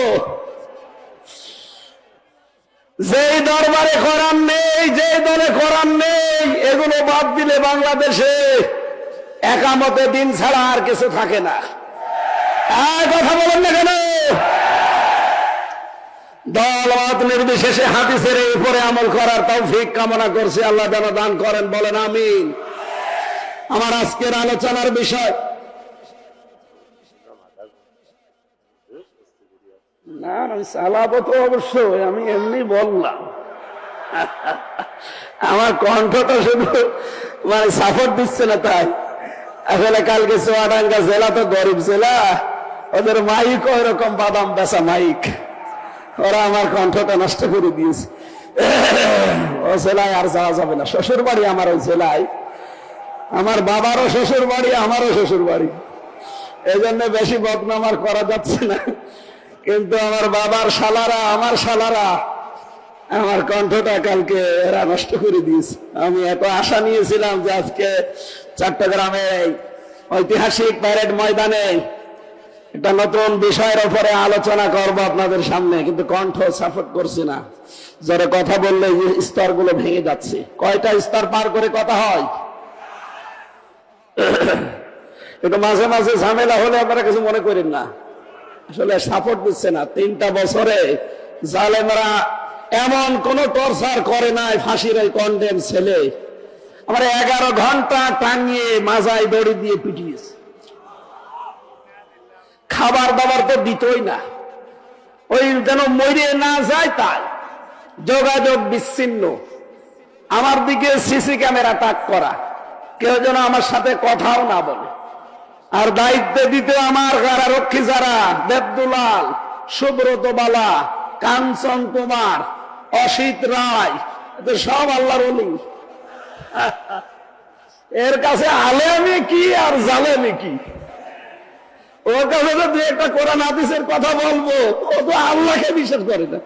A: যেই দরবারে কোরআন নেই, যে দলে কোরআন নেই, এগুলো বাদ দিলে বাংলাদেশে একামতে দিন ছাড়া আর কিছু থাকে না। কথা বলেন না কেন? দলমত নির্বিশেষে হাদিসের উপরে আমল করার তৌফিক কামনা করছি, আল্লাহ যেন দান করেন। বলেন আমিন। আমার আজকের আলোচনার বিষয়, না আমি চালাবো তো অবশ্যই, আমি এমনি বললাম। আমার কণ্ঠটা শুধু মানে সাপোর্ট দিচ্ছে না তাই। আসলে কালকে চুয়াডাঙ্গা জেলা তো গরিব জেলা, ওদের মাইক ওই রকম বাদাম বেচা মাইক, ওরা আমার কণ্ঠটা নষ্ট করে দিয়েছে। ও জেলায় আর যাওয়া যাবে না। শ্বশুর বাড়ি আমার ওই জেলায়, আমার বাবারও শ্বশুর বাড়ি, আমারও শ্বশুর বাড়ি, এই জন্য বেশি বদনাম আর করা যাচ্ছে না। কিন্তু আমার বাবার শালারা, আমার শালারা আমার কণ্ঠটা কালকে এরা নষ্ট করে দিয়েছে। আমি এত আশা নিয়েছিলাম যে আজকে চট্টগ্রামে ঐতিহাসিক প্যারেড ময়দানে একটা নতুন বিষয়ের উপরে আলোচনা করব আপনাদের সামনে, কিন্তু কণ্ঠ সাপোর্ট করছে না। যারা কথা বললে স্তরগুলো ভেঙে যাচ্ছে। কয়টা স্তর পার করে কথা হয়? একটু মাঝে মাঝে ঝামেলা হলে আপনারা কিছু মনে করেন না, আসলে সাপোর্ট দিচ্ছে না। 3টা বছরে জালেমরা এমন কোন টর্চার করে নাই। ফাঁসির ওই কন্ডেম ছেলে আমার 11 ঘন্টা টাঙিয়ে মাজায় দড়ি দিয়ে পিটিয়েছে। খাবার দাবার তো দিতই না, ওই যেন মরে না যায় তাই। যোগাযোগ বিচ্ছিন্ন। আমার দিকে সিসি ক্যামেরা তাক করা, কেউ যেন আমার সাথে কথাও না বলে। আর দায়িত্বে দিতে আমার কারারক্ষী যারা, দেবদুলাল, সুব্রত বালা, কাঞ্চন কুমার, অসিত রায়, সব আল্লাহর ওলি। এর কাছে আলেমে কি আর জালেমে কি? ওর কাছে তো দুই একটা কোরআন হাদিসের কথা বলবো, ও তো আল্লাহকে বিশ্বাস করে না।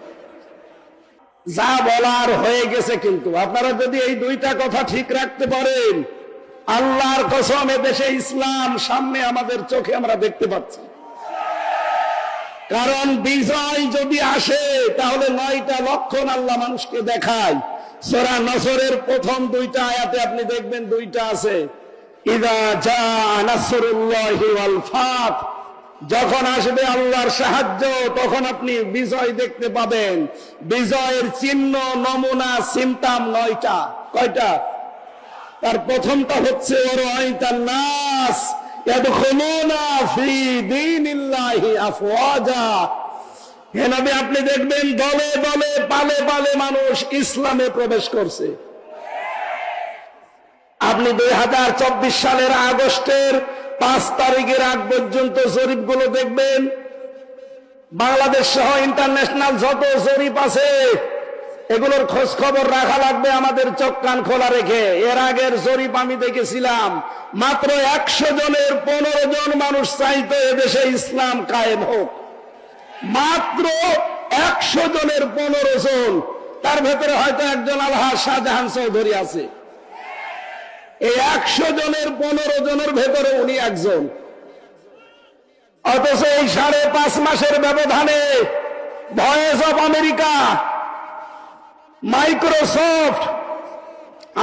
A: যা বলার হয়ে গেছে, কিন্তু আপনারা যদি এই 2টা কথা ঠিক রাখতে পারেন, আল্লাহর কসম দেশে ইসলাম সামনে আমাদের চোখে আমরা দেখতে পাচ্ছি। কারণ বিজয় যদি আসে তাহলে 9টা লক্ষণ আল্লাহ মানুষকে দেখায়। সূরা নসরের প্রথম 2টা আয়াতে আপনি দেখবেন 2টা আছে, ইযা জাআ নাসরুল্লাহি ওয়াল ফাত, যখন আসবে আল্লাহর সাহায্য তখন আপনি বিজয় দেখতে পাবেন। বিজয়ের চিহ্ন, নমুনা, সিম্পটম 9টা। কয়টা? তার প্রথমটা হচ্ছে ওরাইতান নাস ইয়াদখুলুনা ফি দীনিল্লাহি আফওয়াজা। হে নবী, আপনি দেখবেন দলে দলে, পালে পালে মানুষ ইসলামে প্রবেশ করছে। আপনি 2024 সালের আগস্টের 5 তারিখের আগ পর্যন্ত জরিপগুলো দেখবেন, বাংলাদেশ সহ ইন্টারন্যাশনাল যত জরিপ আছে এগুলোর খোঁজ খবর রাখা লাগবে আমাদের চোখ কান খোলা রেখে। এর আগের জরিপ আমি দেখেছিলাম, মাত্র 100 জনের 15 জন মানুষ চাইতো এদেশে ইসলাম কায়েম হোক। মাত্র 100 জনের 15 জন, তার ভেতরে হয়তো একজন আলহাজ শাহজাহান চৌধুরী আছে। এই 100 জনের 15 জনের ভেতরে উনি একজন। অথচ এই 5.5 মাসের ব্যবধানে ভয়েস অফ আমেরিকা, মাইক্রোসফট,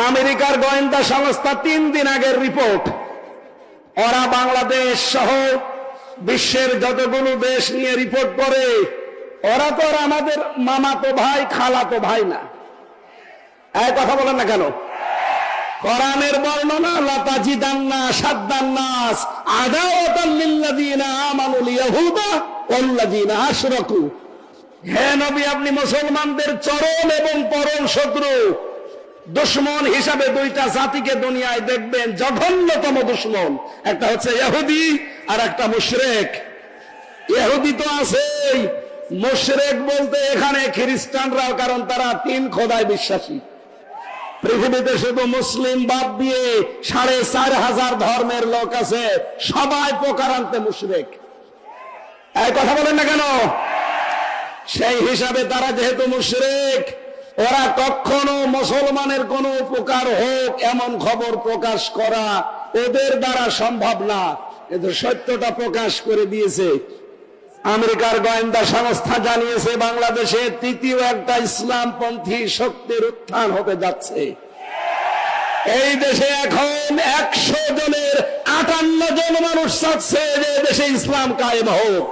A: আমেরিকার গোয়েন্দা সংস্থা 3 দিন আগের রিপোর্ট, ওরা বাংলাদেশ সহ বিশ্বের যতগুলো দেশ নিয়ে রিপোর্ট করে, ওরা তো আর আমাদের মামাতো ভাই, খালাতো ভাই না। এই কথা বলেন না কেন? কোরআনের বর্ণনা, লাতাজিদান্না শাদ্দান্নাস আদাওয়াতাল লিল্লাযিনা আমানুল ইয়াহুদা ওয়াল্লাযিনা আশরাকু। হে নবী, আপনি মুসলমানদের চরম এবং পরম শত্রু, দুশমন হিসাবে 2টা জাতিকে দুনিয়ায় দেখবেন, জঘন্যতম দুশমন। একটা হচ্ছে ইহুদি আর একটা মুশরিক। ইহুদি তো আছেই, মুশরিক বলতে এখানে খ্রিস্টানরাও, কারণ তারা 3 খোদায় বিশ্বাসী। পৃথিবীতে শুধু মুসলিম বাদ দিয়ে 4,500 ধর্মের লোক আছে, সবাই প্রকারান্তে মুশরিক। এই কথা বলেন না কেন? সেই হিসাবে তারা যেহেতু মুশরিক, ওরা কখনো মুসলমানের কোনো উপকার হোক এমন খবর প্রকাশ করা ওদের দ্বারা সম্ভব না। কিন্তু সত্যটা প্রকাশ করে দিয়েছে। আমেরিকার গোয়েন্দা সংস্থা জানিয়েছে বাংলাদেশে 3য় একটা ইসলামপন্থী শক্তির উত্থান হতে যাচ্ছে। এই দেশে এখন 100 জনের 58 জন মানুষ চাচ্ছে যে দেশে ইসলাম কায়েম হোক।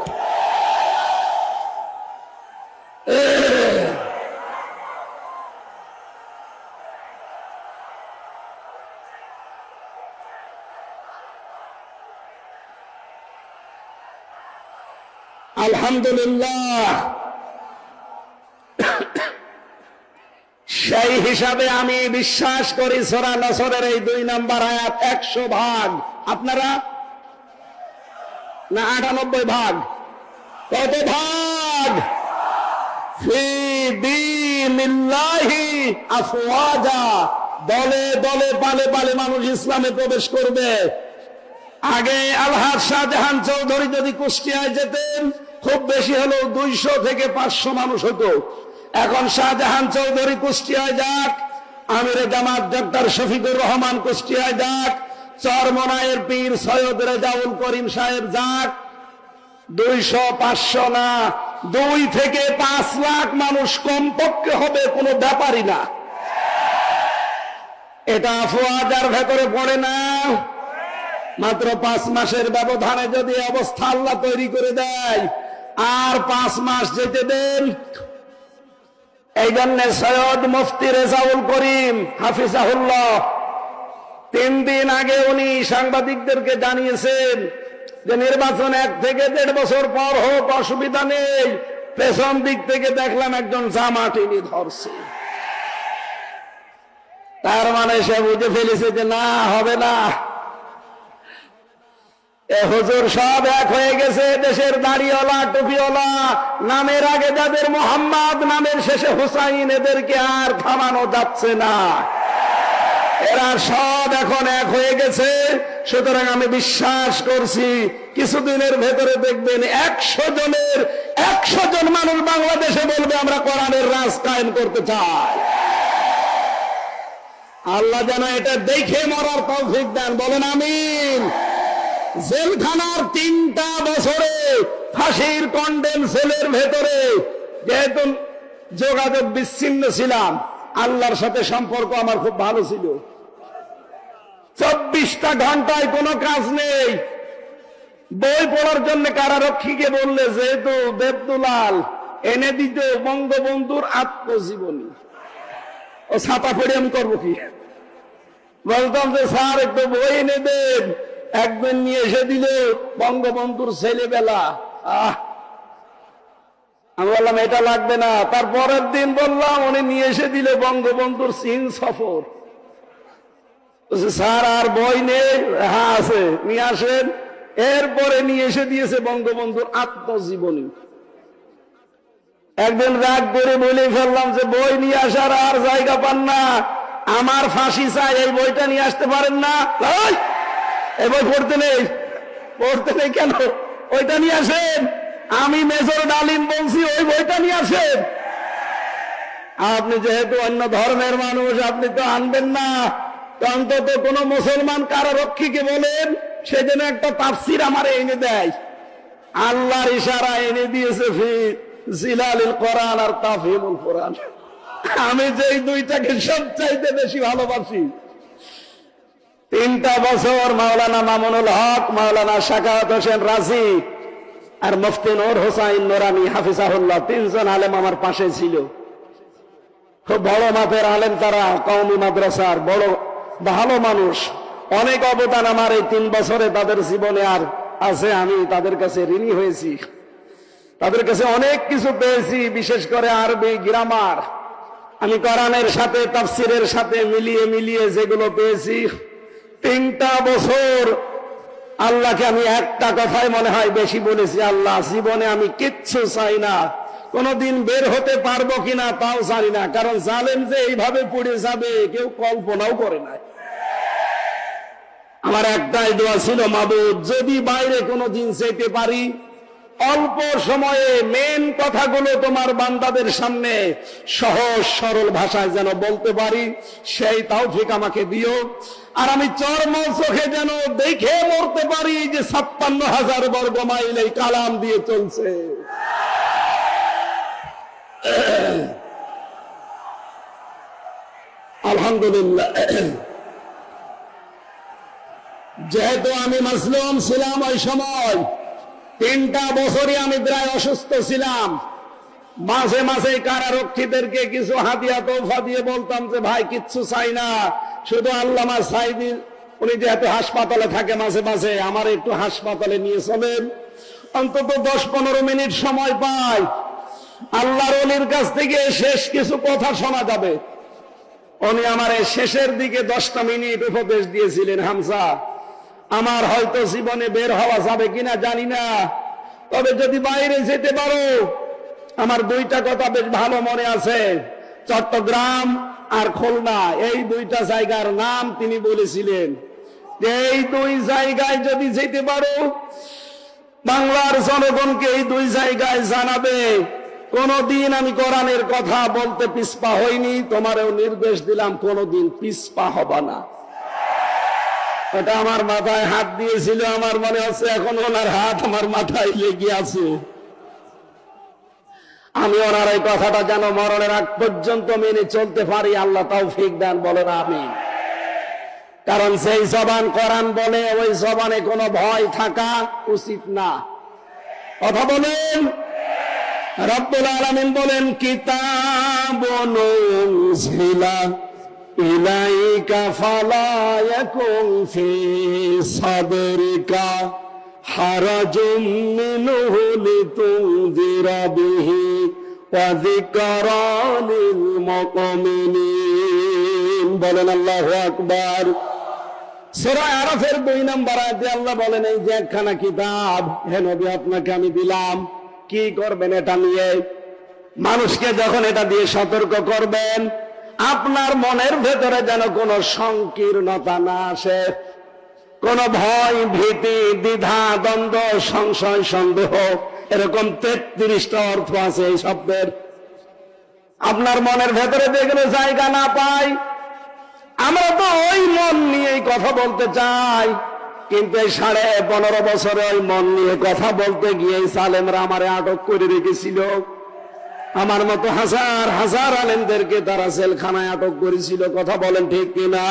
A: আলহামদুলিল্লাহ। সেই হিসাবে আমি বিশ্বাস করি সূরা নসরের এই 2 নম্বর আয়াত 100 ভাগ। আপনারা না 98 ভাগ? কত ভাগ? ফি দীনিল্লাহি আফওয়াজা, দলে দলে পালে পালে মানুষ ইসলামে প্রবেশ করবে। আগে আলহাজ শাহজাহান চৌধুরী যদি কুষ্টিয়ায় যেতেন খুব বেশি হলেও 200 থেকে 500 মানুষ হতো। এখন শাহজাহান চৌধুরী কুষ্টিয়ায় যাক, আমিরে জামাত ডক্টর শফিকুর রহমান কুষ্টিয়ায় যাক, চরমনায়ের পীর সৈয়দ রেজাউল করিম সাহেব যাক, 200-500 না, 2 থেকে 5 লাখ মানুষ কমপক্ষে হবে, কোনো ব্যাপারই না। এটা আফওয়াজার ভেতরে পড়ে না। মাত্র 5 মাসের ব্যবধানে যদি অবস্থা আল্লাহ তৈরি করে দেয়, আর 5 মাস যেতে দেন। এই জন্য সৈয়দ মুফতি রেজাউল করিম হাফিজাহুল্লাহ 3 দিন আগে উনি সাংবাদিকদেরকে জানিয়েছেন যে নির্বাচন 1 থেকে 1.5 বছর পর হোক, অসুবিধা নেই। পেছন দিক থেকে দেখলাম একজন জামাটিনি ধরছে। তার মানে সে বুঝে ফেলেছে যে না, হবে না। হুজুর সব এক হয়ে গেছে। দেশের দাড়িওয়ালা টুপিওয়ালা, নামের আগে যাদের মোহাম্মদ, নামের শেষে হুসাইন, এদেরকে আর থামানো যাচ্ছে না। এরা সব এখন এক হয়ে গেছে। সুতরাং আমি বিশ্বাস করছি কিছুদিনের ভেতরে দেখবেন 100 জনের 100 জন মানুষ বাংলাদেশে বলবে আমরা কোরআনের রাজ কায়েম করতে চাই। আল্লাহ যেন এটা দেখে মরার তৌফিক দেন, বলেন আমিন। জেলখানার 3টা বছরে ফাঁসির কন্ডেম সেলের ভেতরে যেহেতু যোগাযোগ বিচ্ছিন্ন ছিলাম, আল্লাহর সাথে সম্পর্ক আমার খুব ভালো ছিল। 24টা ঘন্টায় কোনো কাজ নেই। বই পড়ার জন্য কারারক্ষীকে বললে যেহেতু দেবদুলাল এনে দিত বঙ্গবন্ধুর আত্মজীবনী, ও ছাতা পড়ে আমি করবো কি? বলতাম যে স্যার একটু বই এনে দেন। একদিন নিয়ে এসে দিল বঙ্গবন্ধুর ছেলেবেলা। আমি বললাম এটা লাগবে না। তারপরের দিন বললাম, উনি নিয়ে এসে দিল বঙ্গবন্ধুর চীন সফর। স্যার আর বই নেই? হ্যাঁ আছে, নিয়ে আসেন। এরপরে নিয়ে এসে দিয়েছে বঙ্গবন্ধুর আত্মজীবনী। একদিন রাগ করে বলে ফেললাম যে বই নিয়ে আসার আর জায়গা পান না, আমার ফাঁসি চাই, এই বইটা নিয়ে আসতে পারেন না? এই বই পড়তে নেই। পড়তে নেই কেন? ওইটা নিয়ে আসেন। আমি মেজর ডালিম বলছি ওই বইটা নিয়ে আসেন। আপনি যেহেতু অন্য ধর্মের মানুষ, আপনি তো আনবেন না। তো অন্তত কোন মুসলমান কারারক্ষীকে বলেন সে যেন একটা তাফসির আমার এনে দেয়। আল্লাহর ইশারা এনে দিয়েছে ফি জিলালিল কোরআন আর তাফহিমুল কোরআন। আমি যেই দুইটাকে সবচাইতে বেশি ভালোবাসি। 3টা বছর মাওলানা মামুনুল হক, মাওলানা শাকাওয়াত হোসেন রাজি আর মুফতি নূর হোসাইন নুরানি হাফিজাহুল্লাহ 3 জন আলেম আমার পাশে ছিল। খুব বড় মাপের আলেম তারা, কওমি মাদ্রাসার বড় ভালো মানুষ। অনেক অবদান আমার এই 3 বছরে তাদের জীবনে আর আছে। আমি তাদের কাছে ঋণী হয়েছি, তাদের কাছে অনেক কিছু পেয়েছি, বিশেষ করে আরবি গ্রামার। আমি কোরআনের সাথে তাফসিরের সাথে মিলিয়ে মিলিয়ে যেগুলো পেয়েছি, 3টা বছর আল্লাহকে আমি একটা কথাই মনে হয় বেশি বলেছি, আল্লাহ জীবনে আমি কিচ্ছু চাই না, কোনদিন বের হতে পারবো কিনা তাও জানি না, কারণ জালেম যে এইভাবে পড়ে যাবে কেউ কল্পনাও করে না। আমার একটাই দোয়া ছিল, মাবুদ যদি বাইরে কোনদিন যেতে পারি, অল্প সময়ে মেন কথাগুলো তোমার বান্দাদের সামনে সহজ সরল ভাষায় যেন বলতে পারি, সেই তৌফিক আমাকে দিও। আর আমি চর্ম চোখে যেন দেখে মরতে পারি যে 56,000 বর্গ মাইল এই কালাম দিয়ে চলছে। আলহামদুলিল্লাহ, যেহেতু আমি মাসলুম ছিলাম ওই সময়, 3টা বছরই আমি প্রায় অসুস্থ ছিলাম। মাঝে মাঝে কারারক্ষীদেরকে কিছু হাদিয়া তোফা দিয়ে বলতাম যে ভাই কিচ্ছু চাই না, শুধু আল্লামা সাইদি উনি যেহেতু হাসপাতালে থাকে মাঝে মাঝে আমার একটু হাসপাতালে নিয়ে চলেন, অন্তত 10-15 মিনিট সময় পাই, আল্লাহর ওলির কাছ থেকে শেষ কিছু কথা শোনা যাবে। উনি আমার শেষের দিকে 10টা মিনিট উপদেশ দিয়েছিলেন, হামজা আমার হয়তো জীবনে বের হওয়া যাবে কিনা জানি না, তবে যদি বাইরে যেতে পারো, আমার 2টা কথা বেশ ভালো মনে আছে, চট্টগ্রাম আর খুলনা, এই 2টা জায়গার নাম তিনি বলেছিলেন। এই 2 জায়গায় যদি যেতে পারো, বাংলার জনগণকে এই 2 জায়গায় জানাবে কোনদিন আমি কোরআনের কথা বলতে পিছপা হইনি, তোমারও নির্দেশ দিলাম কোনদিন পিছপা হবা না। ওটা আমার মাথায় হাত দিয়েছিল, আমার মনে হচ্ছে এখন ওনার হাত আমার মাথায় লেগে আছে। আমি ওনার এই কথাটা যেন মরণের আগ পর্যন্ত মেনে চলতে পারি, আল্লাহ তৌফিক দেন, বলেন আমিন। কারণ সেই জবান কোরআন বলে, ওই জবানে কোনো ভয় থাকা উচিত না। কথা বলেন। রব্বুল আলামিন বলেন, কিতাবুন উনজিলা ইলাইকা ফালা ইয়াকুন ফি সাদরিকা হারাজুম মিনহু লিতুনযিরা বিহি ওয়া যিকরা লিল মুমিনিন। বলেন আল্লাহু আকবার। সূরা আরাফের 2 নম্বর আয়াতে আল্লাহ বলেন, এই যে একখানা কিতাব, হে নবী আপনাকে আমি দিলাম, কি করবেন এটা নিয়ে? মানুষকে যখন এটা দিয়ে সতর্ক করবেন, আপনার মনের ভেতরে যেন কোনো সংকীর্ণতা না আসে, কোন ভয় ভীতি দ্বিধা দ্বন্দ্ব সংশয় সন্দেহ, এরকম 33টা অর্থ আছে এই শব্দের। আপনার মনের ভেতরে যেগুলো জায়গা না পায়, আমরা তো ওই মন নিয়েই কথা বলতে চাই, কিন্তু এই 15.5 বছরে ওই মন নিয়ে কথা বলতে গিয়ে সালেমরা আমারে আটক করে রেখেছিল। আমার মতো হাজার হাজার আলেমদেরকে তারা জেলখানায় আটক করেছিল। কথা বলেন ঠিক কিনা?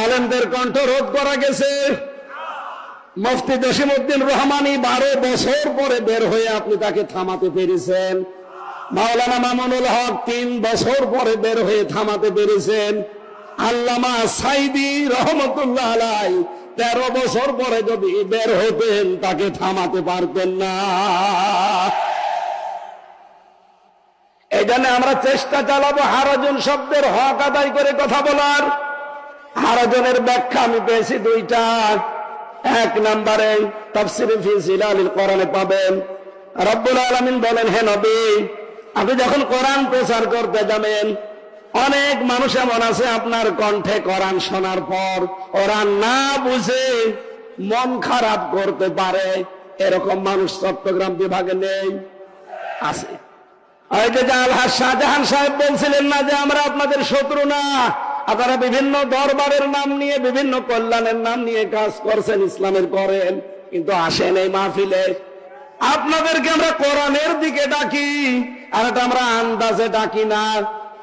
A: আলেমদের কণ্ঠ রোধ করা গেছে। মুফতি জসিমউদ্দিন রহমানী 12 বছর পরে বের হয়ে আপনি তাকে থামাতে পেরেছেন। মাওলানা মামুনুল হক 3 বছর পরে বের হয়ে থামাতে পেরেছেন। আল্লামা সাইদি রহমতুল্লাহ আলাইহি 13 বছর পরে যদি বের হতেন তাকে থামাতে পারতেন না। এই জন্য আমরা চেষ্টা চালাবো হারাজন শব্দের হক আদায় করে কথা বলার। হারাজনের ব্যাখ্যা আমি পেয়েছি 2টা। 1 নম্বরে তাফসীরে ফি জিলালিল কোরআনে পাবেন, রব্বুল আলামিন বলেন, হে নবী আপনি যখন কোরআন প্রচার করতে যাবেন, অনেক মানুষ এমন আছে আপনার কণ্ঠে কোরআন শোনার পর কোরআন না বুঝে মন খারাপ করতে পারে, এরকম মানুষ চট্টগ্রাম বিভাগে নেই? আছে। ওই যে আলহাজ শাহজাহান সাহেব বলছিলেন না যে আমরা আপনাদের শত্রু না, আপনারা বিভিন্ন দরবারের নাম নিয়ে বিভিন্ন কল্যাণের নাম নিয়ে কাজ করছেন, ইসলামের করেন, কিন্তু আসেন এই মাহফিলে। আপনাদেরকে আমরা কোরআনের দিকে ডাকি, আর এটা আমরা আন্দাজে ডাকি না।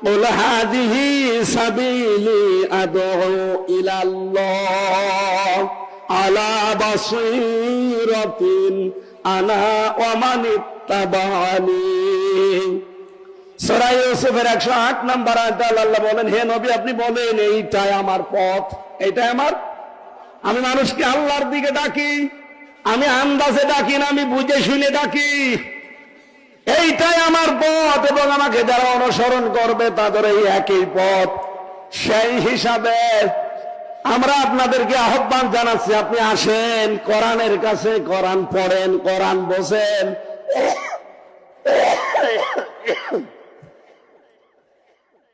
A: কুল হাযিহি সাবিলি আদউ ইলাল্লাহ আলা বাসীরাতিন আনা ওয়া মান ইত্তাবানি। সূরা ইউসুফের 108 নম্বর আয়াতে আল্লাহ বলেন, হে নবী আপনি বলেন এইটাই আমার পথ, এইটাই আমার, আমি মানুষকে আল্লাহর দিকে ডাকি, আমি আন্দাজে ডাকি না, আমি বুঝে শুনে ডাকি, এইটাই আমার পথ, এবং আমাকে যারা অনুসরণ করবে তাদের এই একই পথ। সেই হিসাবে আমরা আপনাদেরকে আহ্বান জানাচ্ছি, আপনি আসেন কোরআনের কাছে, কোরআন পড়েন, কোরআন বোঝেন।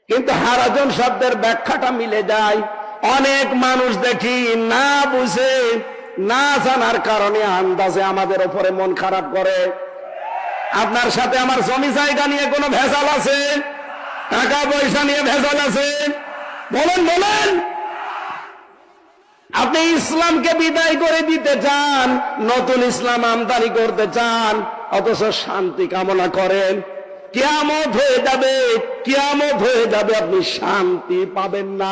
A: কিন্তু হারাজন শব্দের ব্যাখ্যাটা মিলে যায়। অনেক মানুষ দেখি না বুঝে, না জানার কারণে আন্দাজে আমাদের উপরে মন খারাপ করে। আপনার সাথে আমার জমি জায়গা নিয়ে কোনো ভেজাল আছে? টাকা পয়সা নিয়ে ভেজাল আছে? বলেন বলেন। আপনি ইসলামকে বিদায় করে দিতে চান, নতুন ইসলাম আমদানি করতে চান, অথচ শান্তি কামনা করেন। কিয়ামত হয়ে যাবে, কিয়ামত হয়ে যাবে, আপনি শান্তি পাবেন না।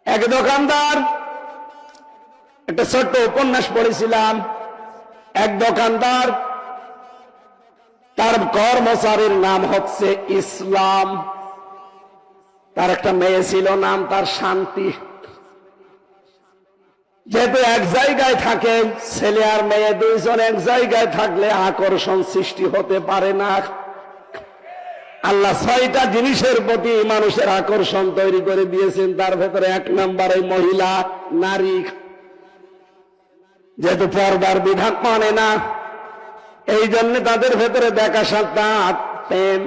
A: এক দোকানদার, একটা ছোট্ট উপন্যাস পড়েছিলাম। এক দোকানদার, তার কর্মচারীর নাম হচ্ছে ইসলাম। তার একটা মেয়ে ছিল, নাম তার শান্তি। যেহেতু এক জায়গায় থাকে, ছেলে আর মেয়ে দুইজন এক জায়গায় থাকলে আকর্ষণ সৃষ্টি হতে পারে না। আল্লাহ 6টা জিনিসের প্রতি মানুষের আকর্ষণ তৈরি করে দিয়েছেন, তার ভেতরে 1 নম্বরে মহিলা, নারী। যেহেতু পর্দার বিধান মানে না, এই জন্য তাদের ভেতরে দেখা সাক্ষাৎ, প্রেম,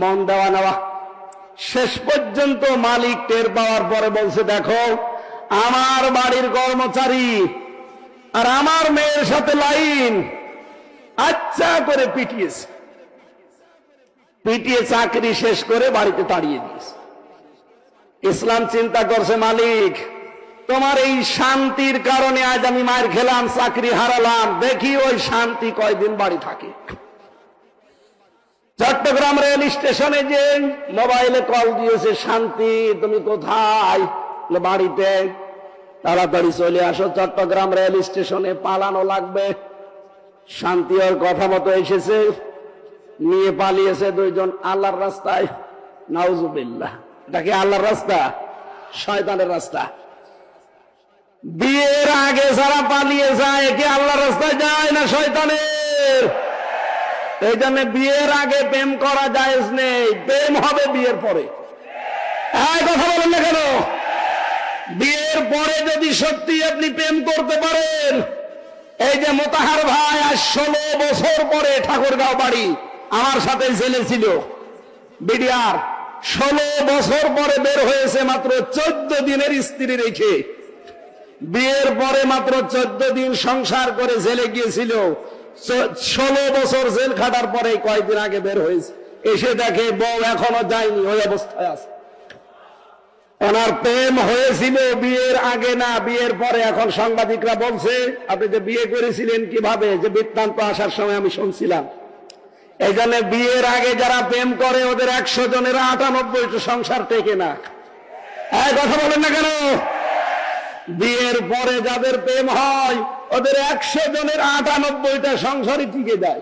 A: মন দেওয়া নেওয়া। শেষ পর্যন্ত মালিক টের পাওয়ার পরে বলছে, দেখো আমার বাড়ির কর্মচারী আর আমার মেয়ের সাথে লাইন, আচ্ছা করে পিটিয়েছে। পিটিয়ে চাকরি শেষ করে বাড়িতে তাড়িয়ে দিয়েছে। ইসলাম চিন্তা করছে, মালিক তোমার এই শান্তির কারণে আজ আমি মার খেলাম, চাকরি হারালাম, দেখি ওই শান্তি কয়দিন বাড়ি থাকে। চট্টগ্রাম রেল স্টেশনে যে মোবাইলে কল দিয়েছে, শান্তি তুমি কোথায়? বাড়িতে। তাড়াতাড়ি চলে আসো, চট্টগ্রাম রেল স্টেশনে পালানো লাগবে। শান্তি ওর কথা মতো এসেছে, নিয়ে পালিয়েছে দুইজন আল্লাহর রাস্তায়। নাউজুবিল্লাহ। এটা কি আল্লাহর রাস্তা? শয়তানের রাস্তা। বিয়ের আগে যারা পালিয়ে যায়, কি আল্লাহর রাস্তায় যায় না শয়তানের? এই জন্য বিয়ের আগে প্রেম করা জায়েজ নেই, প্রেম হবে বিয়ের পরে। কথা বলেন না কেন? বিয়ের পরে যদি সত্যি আপনি প্রেম করতে পারেন, এই যে মোতাহার ভাই আজ 16 বছর পরে ঠাকুরগাঁও বাড়ি, আমার সাথে জেলে ছিল বিডিআর, 16 বছর পরে বের হয়েছে, মাত্র 14 দিনের স্ত্রী রেখে। বিয়ের পরে মাত্র 14 দিন সংসার করে জেলে গিয়েছিল। 16 বছর জেল খাটার পরে কয়েকদিন আগে বের হয়েছে, এসে দেখে বউ এখনো যায়নি, ওই অবস্থায় আছে। ওনার প্রেম হয়েছিল বিয়ের আগে না, বিয়ের পরে। এখন সাংবাদিকরা বলছে, আপনি যে বিয়ে করেছিলেন কিভাবে, যে বৃত্তান্ত আসার সময় আমি শুনছিলাম। এই জন্য বিয়ের আগে যারা প্রেম করে ওদের 100 জনের 98টা সংসার টেকে না। কথা বলেন না কেন? বিয়ের পরে যাদের প্রেম হয় ওদের 100 জনের 98টা সংসারই টিকে যায়।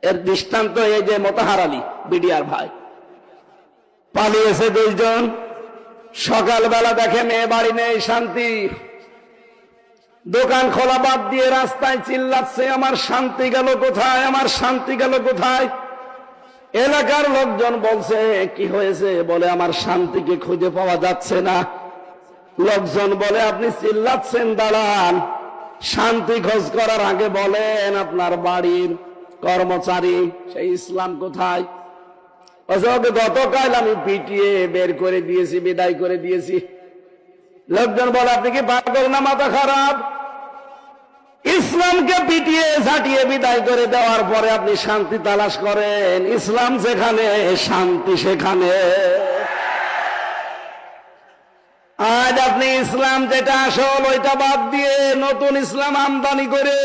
A: এর দৃষ্টান্ত এই যে মোতাহার আলী বিডিআর ভাই, পালিয়েছে 2 জন। সকালবেলা দেখে মেয়ে বাড়ি নেই, শান্তি। দোকান খোলা বাদ দিয়ে রাস্তায় চিল্লাচ্ছে, আমার শান্তি গেল কোথায়, আমার শান্তি গেল কোথায়? এলাকার লোকজন বলছে, কি হয়েছে? বলে আমার শান্তিকে খুঁজে পাওয়া যাচ্ছে না। লোকজন বলে, আপনি চিল্লাচ্ছেন, দাঁড়ান, শান্তি খোঁজ করার আগে বলেন আপনার বাড়ির কর্মচারী সেই ইসলাম কোথায়? ওকে গতকাল আমি পিটিয়ে বের করে দিয়েছি, বিদায় করে দিয়েছি। লোকজন বলে, আপনি কি পাগল না মাথা খারাপ? ইসলামকে পিটিয়ে ঝাঁটিয়ে বিদায় করে দেওয়ার পরে আপনি শান্তি তালাশ করেন? ইসলাম যেখানে, শান্তি সেখানে। আজ আপনি ইসলাম যেটা আসল ওইটা বাদ দিয়ে নতুন ইসলাম আমদানি করে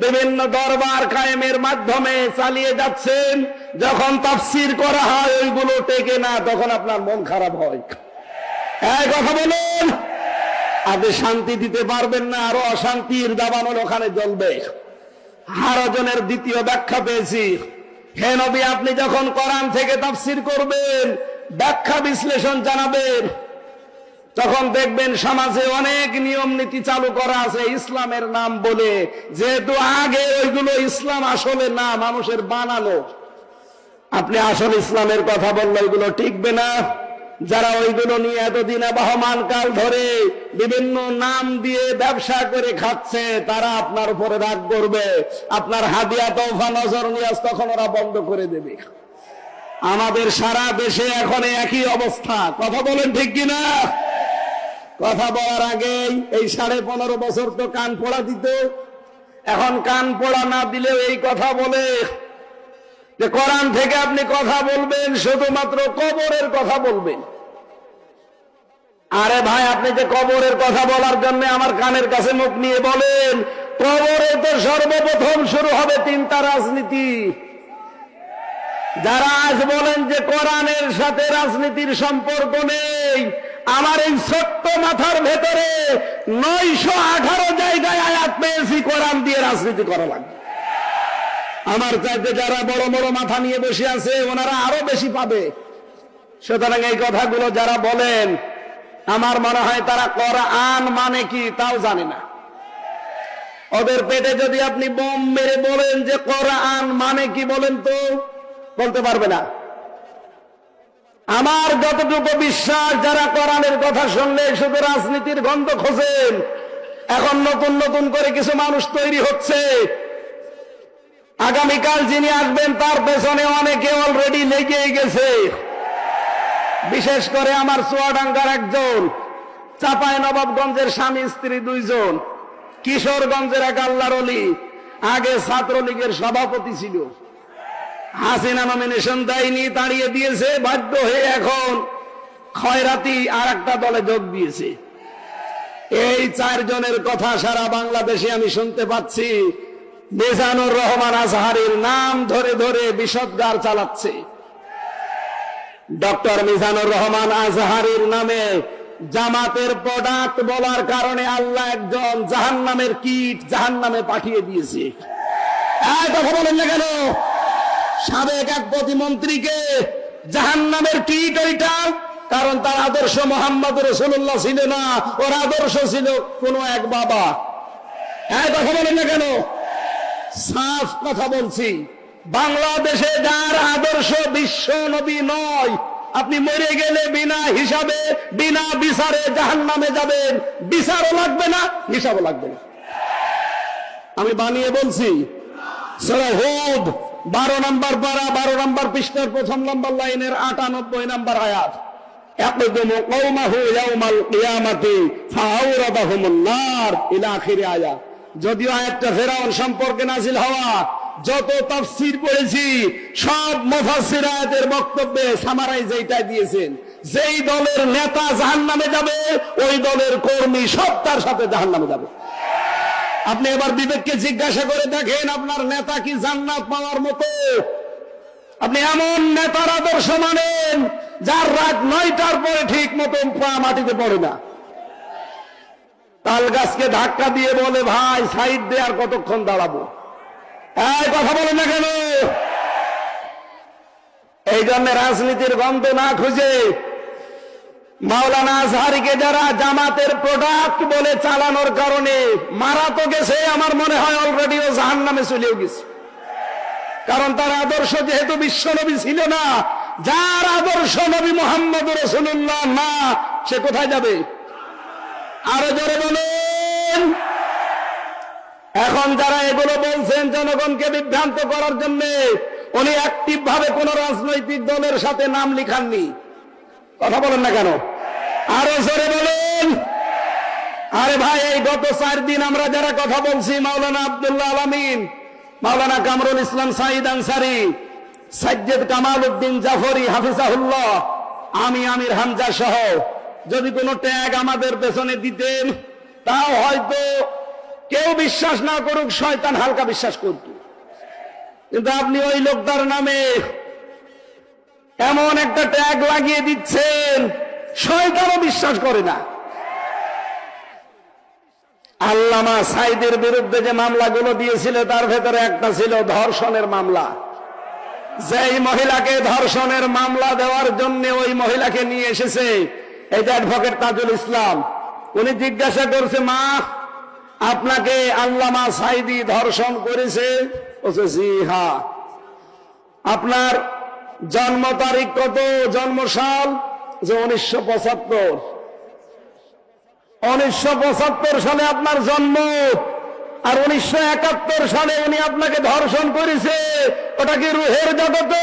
A: বিভিন্ন দরবার কায়েমের মাধ্যমে চালিয়ে যাচ্ছেন। যখন তাফসীর করা হয় ওইগুলো টেকে না, তখন আপনার মন খারাপ হয়। কথা বলুন, আপনি শান্তি দিতে পারবেন না, আরো অশান্তির দাবানল ওখানে জ্বলবে। হারাজনের দ্বিতীয় ব্যাখ্যা পেয়েছি। হে নবী, আপনি যখন কোরআন থেকে তাফসীর করবেন, ব্যাখ্যা বিশ্লেষণ জানাবেন, তখন দেখবেন সমাজে অনেক নিয়ম নীতি চালু করা আছে ইসলামের নাম বলে। যেহেতু আগে ওইগুলো ইসলাম আসলে না, মানুষের বানানো। আপনি আসল ইসলামের কথা বললে ওইগুলো টিকবে না। যারা ওইগুলো নিয়ে এতদিন বহমান কাল ধরে বিভিন্ন নাম দিয়ে ব্যবসা করে খাচ্ছে, তারা আপনার উপরে রাগ করবে, আপনার হাদিয়া তোফা নজর নিয়াজ তখন ওরা বন্ধ করে দেবে। আমাদের সারা দেশে এখন একই অবস্থা। কথা বলেন ঠিক কিনা? কথা বলার আগেই এই 15.5 বছর তো কান পোড়া দিত, এখন কান পোড়া না দিলেও এই কথা বলে যে কোরআন থেকে আপনি কথা বলবেন, শুধুমাত্র কবরের কথা বলবেন। আরে ভাই, আপনি যে কবরের কথা বলার জন্য আমার কানের কাছে মুখ নিয়ে বলেন, কবরে তো সর্বপ্রথম শুরু হবে 3টা রাজনীতি। যারা আজ বলেন যে কোরআনের সাথে রাজনীতির সম্পর্ক নেই, আমার এই ছোট্ট মাথার ভেতরে 918 জায়গায় আয়াত পেয়েছি কোরআন দিয়ে রাজনীতি করা লাগবে। আমার চাইতে যারা বড় বড় মাথা নিয়ে বসে আছে ওনারা আরো বেশি পাবে। সুতরাং এই কথাগুলো যারা বলেন, আমার মনে হয় তারা কোরআন মানে কি তাও জানে না। ওদের পেটে যদি আপনি বোম মেরে বলেন যে কোরআন মানে কি, বলেন তো বলতে পারবে না। আমার যতটুকু বিশ্বাস, যারা কোরআনের কথা শুনলে শুধু রাজনীতির গন্ধ খোঁজেন, এখন নতুন নতুন করে কিছু মানুষ তৈরি হচ্ছে। আগামীকাল যিনি আসবেন তার পেছনে অনেকে অলরেডি লেগে গেছে। বিশেষ করে আমার চুয়াডাঙ্গার একজন, চাঁপাইনবাবগঞ্জের স্বামী স্ত্রী 2 জন, কিশোরগঞ্জের এক আল্লাহর ওলি, আগে ছাত্রলীগের সভাপতি ছিল, হাসিনা নমিনেশন দেয়নি, তাড়িয়ে দিয়েছে, বাধ্য হয়ে এখন খয়রাতি আর একটা দলে যোগ দিয়েছে। এই 4 জনের কথা সারা বাংলাদেশে আমি শুনতে পাচ্ছি। মিজানুর রহমান আজহারীর নাম ধরে ধরে বিষদগার চালাচ্ছে। ডক্টর মিজানুর রহমান আজহারীর নামে জামাতের প্রোডাক্ট বলার কারণে আল্লাহ একজন জাহান্নামের কীট জাহান্নামে পাঠিয়ে দিয়েছে। কথা বলেন না কেন? সাবেক এক প্রতিমন্ত্রীকে জাহান্নামের কীট ওইটা, কারণ তার আদর্শ মোহাম্মদ রাসূলুল্লাহ ছিল না, ওর আদর্শ ছিল কোন এক বাবা। কথা বলেন না কেন? সাফ কথা বলছি, বাংলাদেশে যার আদর্শ বিশ্ব নবী নয়, আপনি মরে গেলে বিনা হিসাবে বিনা বিচারে জাহান্নামে যাবেন। বিচারও লাগবে না, হিসাবও লাগবে না। আমি বানিয়ে বলছি। সূরা হুদ 12 নম্বর পারা 12 নম্বর পৃষ্ঠার 1ম নম্বর লাইনের 98 নম্বর আয়াত, ইয়াকদুমু কওমাহু ইয়াউমাল কিয়ামাতি ফাআওরাদাহুমুন নার ইলা আখির আয়াত। যদিও আয়াতটা ফেরাউন সম্পর্কে নাজিল হওয়া, যত তাফসীর পড়েছি সব মুফাসসির আয়াতের বক্তব্যে সামারাইজ এইটাই দিয়েছেন, যেই দলের নেতা জাহান্নামে যাবে ওই দলের কর্মী সব তার সাথে জাহান্নামে যাবে। আপনি এবার বিবেককে জিজ্ঞাসা করে দেখেন, আপনার নেতা কি জান্নাত পাওয়ার মতো? আপনি এমন নেতার আদর্শ মানেন যার রাত 9টার পরে ঠিক মতো পা মাটিতে পড়ে না। তাল গাছকে ধাক্কা দিয়ে বলে, ভাই সাইড দে, আর কতক্ষণ দাঁড়াবো? কথা বলে না কেন? এই জন্য রাজনীতির গন্ধ না খুঁজে মাওলানা আজহারীকে যারা জামাতের প্রোডাক্ট বলে চালানোর কারণে মারা তো গেছে, আমার মনে হয় অলরেডি ও জাহান্নামে চলেও গেছে। কারণ তার আদর্শ যেহেতু বিশ্বনবী ছিল না, যার আদর্শ নবী মুহাম্মদ রাসূলুল্লাহ না, সে কোথায় যাবে? আরো জোরে বলেন। এখন যারা এগুলো বলছেন জনগণকে বিভ্রান্ত করার জন্য, উনি অ্যাক্টিভ ভাবে কোন রাজনৈতিক দলের সাথে নাম লিখাননি। কথা বলেন না কেন? আরো জোরে বলেন। আরে ভাই, এই গত 4 দিন আমরা যারা কথা বলছি, মাওলানা আব্দুল্লাহ আল আমিন, মাওলানা কামরুল ইসলাম সাঈদ আনসারী, সাজ্জাদ কামাল উদ্দিন জাফরি হাফিজাহুল্লাহ, আমি আমির হামজা সহ, যদি কোনো ট্যাগ আমাদের পেছনে দিতেন, তাও হয়তো কেউ বিশ্বাস না করুক, শয়তান হালকা বিশ্বাস করত। কিন্তু আপনি ওই লোকটার নামে এমন একটা ট্যাগ লাগিয়ে দিচ্ছেন, শয়তানও বিশ্বাস করে না। আল্লামা সাঈদের বিরুদ্ধে যে মামলাগুলো দিয়েছিল তার ভেতরে একটা ছিল ধর্ষণের মামলা। যেই মহিলাকে ধর্ষণের মামলা দেওয়ার জন্য ওই মহিলাকে নিয়ে এসেছে এই যে অ্যাডভোকেট তাজুল ইসলাম, উনি জিজ্ঞাসা করছে, মা আপনাকে আল্লামা সাঈদী ধর্ষণ করেছে? বলছে জি হ্যাঁ। আপনার জন্ম তারিখ কত, জন্ম সাল? যে 1975 সালে আপনার জন্ম, আর 1971 সালে উনি আপনাকে ধর্ষণ করেছে। ওটা কি রুহের জগতে?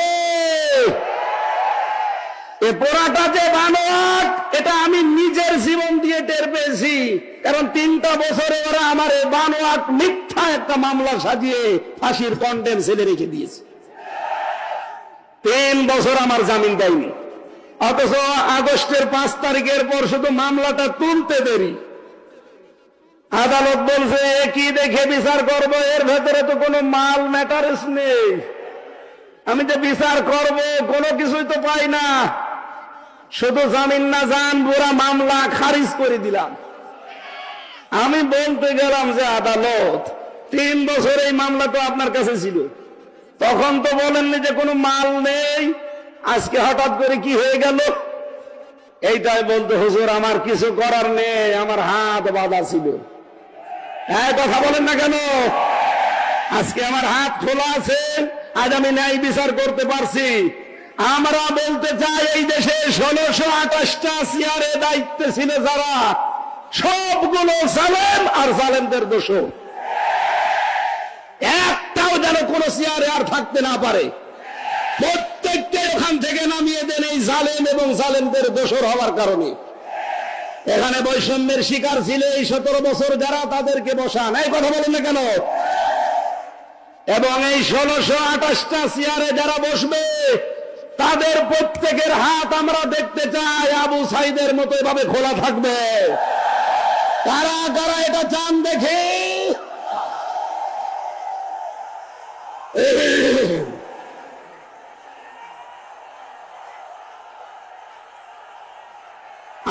A: এ পোড়াটা যে বানোয়াট, এটা আমি নিজের জীবন দিয়ে টের পেয়েছি। কারণ 3টা বছরে ওরা আমার এই বানোয়াট মিথ্যা একটা মামলা সাজিয়ে ফাঁসির কন্ডেম ছেলে রেখে দিয়েছে। 3 বছর আমার জামিন দেয়নি, অথচ আগস্টের 5 তারিখের পর শুধু মামলাটা তুলতে দেরি। আদালত বলছে কি দেখে বিচার করব, এর ভেতরে তো কোনো মাল ম্যাটারস নেই। আমি যে বিচার করব কোনো কিছুই তো পাই না, শুধু জামিন না জান পুরা মামলা খারিজ করে দিলাম। আমি বলতে গেলাম যে আদালত 3 বছর এই মামলা তো আপনার কাছে ছিল, তখন তো বলেননি যে কোনো মাল নেই, আজকে হঠাৎ করে কি হয়ে গেল? এইটাই বলতে হুজুর আমার কিছু করার নেই, আমার হাত বাঁধা ছিল। হ্যাঁ, কথা বলেন না কেন? আজকে আমার হাত খোলা আছে, আজ আমি ন্যায় বিচার করতে পারছি। আমরা বলতে চাই এই দেশে 1628টা চেয়ারে দায়িত্বে ছিল যারা, সবগুলো জালেম আর জালেমদের দোষর। একটাও যেন কোন চেয়ারে আর থাকতে না পারে। প্রত্যেককে ওখান থেকে নামিয়ে দেন এই জালেম এবং জালেমদের দোষর হওয়ার কারণে। এখানে বৈষম্যের শিকার ছিল এই 17 বছর যারা, তাদেরকে বসান। এই কথা বলেন না কেন? এবং এই 1628টা চেয়ারে যারা বসবে তাদের প্রত্যেকের হাত আমরা দেখতে চাই আবু সাইদের মতো এভাবে খোলা থাকবে। কারা কারা এটা চান দেখে?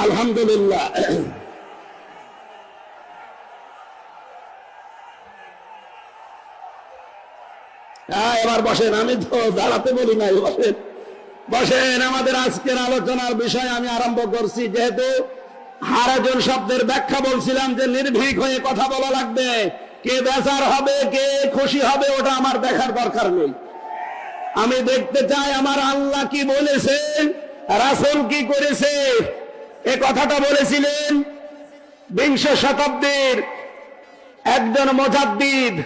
A: আলহামদুলিল্লাহ। এবার বসেন, আমি তো দাঁড়াতে বলি নাই, বসেন বসেন। আমাদের আজকের আলোচনার বিষয় আমি আরম্ভ করছি। যেহেতু হারাজন শব্দের ব্যাখ্যা বলছিলাম যে নির্ভীক হয়ে কথা বলা লাগবে, কে বেজার হবে কে খুশি হবে ওটা আমার দেখার দরকার নেই। আমি দেখতে চাই আমার আল্লাহ কি বলেছেন, রাসূল কি করেছে। এ কথাটা বলেছিলেন 20 শতাব্দীর একজন মুজাদ্দিদ।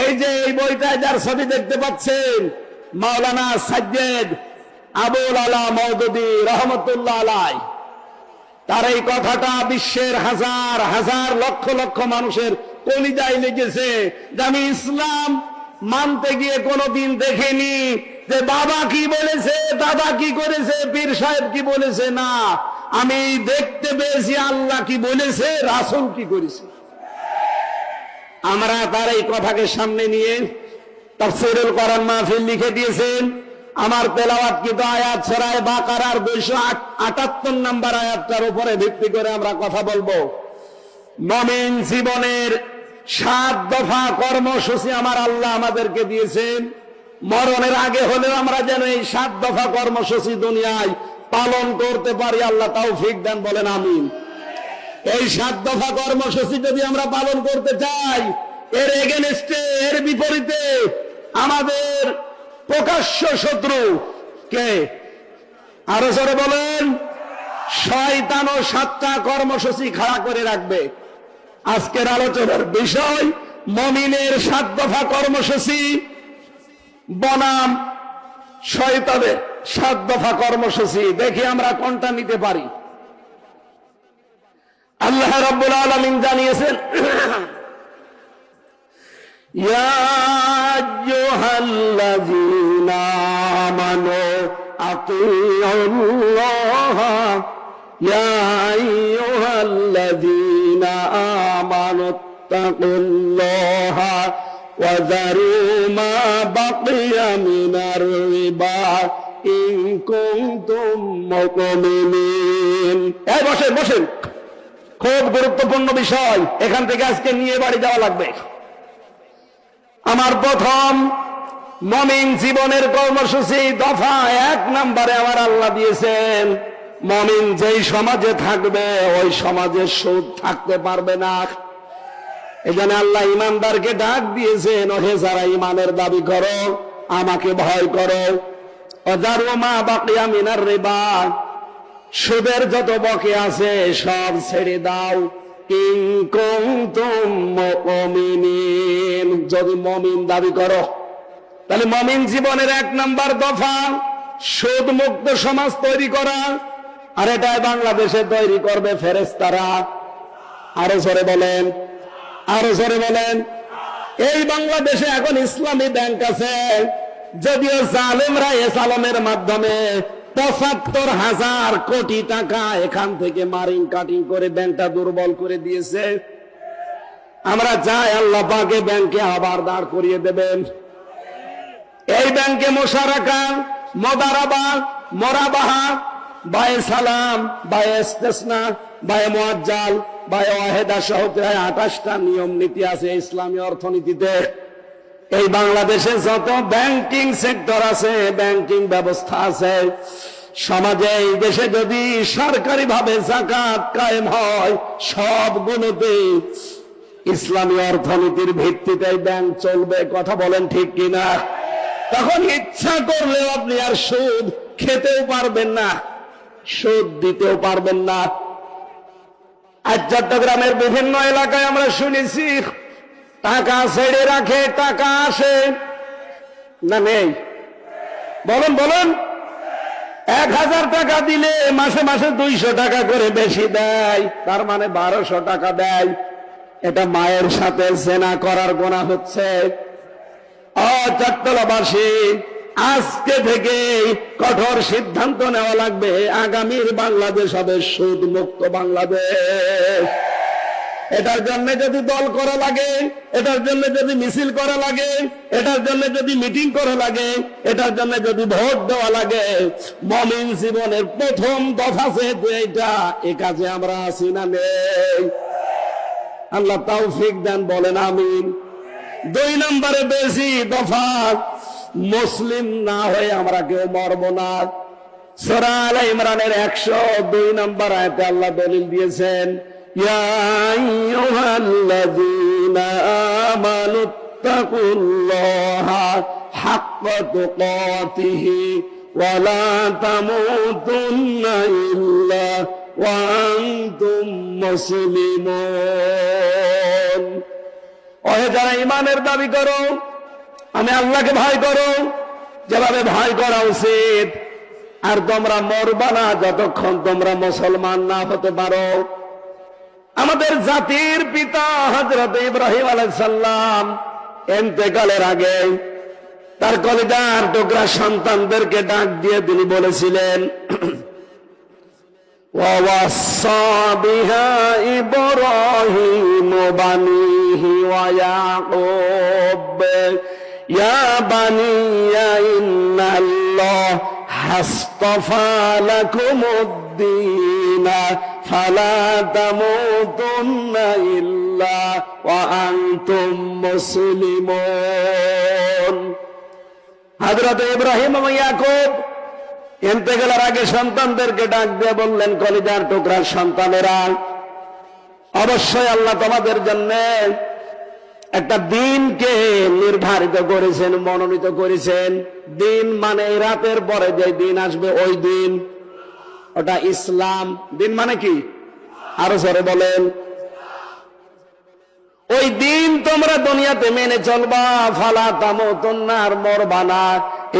A: এই যে এই বইটায় যার ছবি দেখতে পাচ্ছেন, মাওলানা সাজ্জেদ আবুল আলা মওদুদী রহমতুল্লাহ আলাইহি, তার এই কথাটা বিশ্বের হাজার হাজার লক্ষ লক্ষ মানুষের কলিজায় লেগেছে। যে আমি ইসলাম মানতে গিয়ে কোনোদিন দেখিনি যে বাবা কি বলেছে, দাদা কি করেছে, পীর সাহেব কি বলেছে, না, আমি দেখতে পেয়েছি আল্লাহ কি বলেছে, রাসূল কি করেছে। আমরা তার এই কথাকে সামনে নিয়ে তাফসীরুল কোরআন মাহফিল লিখে দিয়েছেন। আমার তেলাওয়াতকৃত আয়াত সূরা বাকারার 278 নম্বর আয়াতটার উপরে ভিত্তি করে আমরা কথা বলবো। মুমিন জীবনের 7 দফা কর্মসূচি আমার আল্লাহ আমাদেরকে দিয়েছেন। মরণের আগে হলেও আমরা যেন এই 7 দফা কর্মসূচি দুনিয়ায় পালন করতে পারি, আল্লাহ তৌফিক দেন, বলেন আমিন। এই 7 দফা কর্মসূচি যদি আমরা পালন করতে চাই, এর এগেনস্টে, এর বিপরীতে আমাদের প্রকাশ্য শত্রু কে? আরো জোরে বলেন। শয়তান ও 7টা কর্মসূচি খাড়া করে রাখবে। আজকের আলোচনার বিষয় মুমিনের 7 দফা কর্মসূচি বনাম শয়তানের 7 দফা কর্মসূচি। দেখি আমরা কোনটা নিতে পারি। আল্লাহ রাব্বুল আলামিন জানিয়েছেন, ইয়া আইয়ুহাল্লাযীনা আমানু আতিউল্লাহ, ইয়া আইয়ুহাল্লাযীনা আমানু তাকুল্লাহ ওয়া যারু মা বাকিয়া মিনার রিবা ইন কুনতুম মুমিনিন। এই বসেন বসেন, খুব গুরুত্বপূর্ণ বিষয়, এখান থেকে আজকে নিয়ে বাড়ি যাওয়া লাগবে। আমার প্রথম মুমিন জীবনের কর্মসূচি দফা 1 নম্বরে আমার আল্লাহ দিয়েছেন, মুমিন যেই সমাজে থাকবে ওই সমাজে সুদ থাকতে পারবে না। এখানে আল্লাহ ইমানদারকে ডাক দিয়েছেন, ওহে যারা ইমানের দাবি করো, আমাকে ভয় করো। ওয়াযারু মা বাকিয়া মিনার রিবা, সুদের যত বকে আছে সব ছেড়ে দাও। ইন কুনতুম মুমিনিন, যদি মুমিন দাবি করো। তাহলে মুমিন জীবনের 1 নাম্বার দফা সুদ মুক্ত সমাজ তৈরি করা। আর এটাই বাংলাদেশে তৈরি করবে ফেরেশতারা। আরো জোরে বলেন, আরো জোরে বলেন। এই বাংলাদেশে এখন ইসলামী ব্যাংক আছে, যদিও জালেমরা এসালামের মাধ্যমে ৭৫,০০০ কোটি টাকা এখান থেকে মারিং কাটিং করে ব্যাংকটা দুর্বল করে দিয়েছে। আমরা চাই আল্লাহ পাকে ব্যাংকে আবার দাঁড় করিয়ে দেবেন। এই ব্যাংকে মোশারাকা, মোদারাবা, মোরাবাহা, বায়ে সালাম, বায়ে ইস্তেসনা, বায়ে মুআজ্জাল, বায়ে ওয়াহেদা সহ প্রায় ২৮টা নিয়ম নীতি আছে ইসলামী অর্থনীতিতে। এই বাংলাদেশে যত ব্যাংকিং সেক্টর আছে, ব্যাংকিং ব্যবস্থা আছে, সমাজে এই দেশে যদি সরকারি ভাবে যাকাত কায়েম হয়, সবগুলোতে ইসলামী অর্থনীতির ভিত্তিতে ব্যাংক চলবে। কথা বলেন ঠিক কিনা? তখন ইচ্ছা করলে আপনি আর সুদ খেতেও পারবেন না, সুদ দিতেও পারবেন না। আজ চট্টগ্রামের বিভিন্ন এলাকায় আমরা শুনেছি টাকা ছেড়ে রাখে, টাকা আসে না নেই? বলুন বলুন। ১,০০০ টাকা দিলে মাসে মাসে ২০০ টাকা করে বেশি দেয়, তার মানে ১২০০ টাকা দেয়। এটা মায়ের সাথে জেনা করার গুনাহ হচ্ছে। চট্টগ্রামবাসী, আজকে থেকে কঠোর সিদ্ধান্ত নেওয়া লাগবে, আগামীর বাংলাদেশ হবে সুদ মুক্ত বাংলাদেশ। এটার জন্য যদি দল করা লাগে, এটার জন্য যদি মিছিল করা লাগে, এটার জন্য যদি মিটিং করা লাগে, এটার জন্য যদি ভোট দেওয়া লাগে, মুমিন জীবনের প্রথম দফা যেহেতু এইটা, এ কাজে আমরা আছি না নেই? আল্লাহ তৌফিক দেন, বলেন আমিন। ২ নম্বরে বেশি দফা, মুসলিম না হয়ে আমরা কেউ মরব না। সূরা আলে ইমরানের ১০২ নম্বর আয়াতে আল্লাহ দলিল দিয়েছেন, ইয়া আইয়ুহাল্লাযীনা আমানুত্তাকুল্লাহা হাক্কা তুকাতিহি ওয়া লা তামুতুন্না ইল্লা ওয়া আনতুম মুসলিমুন। ওহে যারা ঈমানের দাবি করো, আমি আল্লাহকে ভয় করো যেভাবে ভয় করা উচিত। আর তোমরা মরবা না যতক্ষণ তোমরা মুসলমান না হতে পারো। আমাদের জাতির পিতা হযরত ইব্রাহিম আলাইহিস সালাম ইন্তেকালের আগে তার কলিজার টুকরা সন্তানদেরকে ডাক দিয়ে তিনি বলেছিলেন, وَوَصَّى بِهَا إِبْرَاهِيمُ بَنِيهِ وَيَعْقُوبُ يَا بَنِيَّ إِنَّ اللَّهَ اصْطَفَى لَكُمُ الدِّينَ فَلَا تَمُوتُنَّ إِلَّا وَأَنْتُمْ مُسْلِمُونَ। হযরত ইব্রাহিম ও ইয়াকুব ইন্তেকালের আগে সন্তানদেরকে ডাক দিয়ে বললেন, কলিজার টুকরার সন্তানেরা, অবশ্যই আল্লাহ তোমাদের জন্য একটা দিনকে নির্ধারিত করেছেন, মনোনীত করেছেন। দিন মানে রাতের পরে যে দিন আসবে ওই দিন, ওটা ইসলাম। দিন মানে কি? আরো জোরে বলেন। ওই দিন তোমরা দুনিয়াতে মেনে চলবা। ফালা তামুতুন্না, আর মরবা না,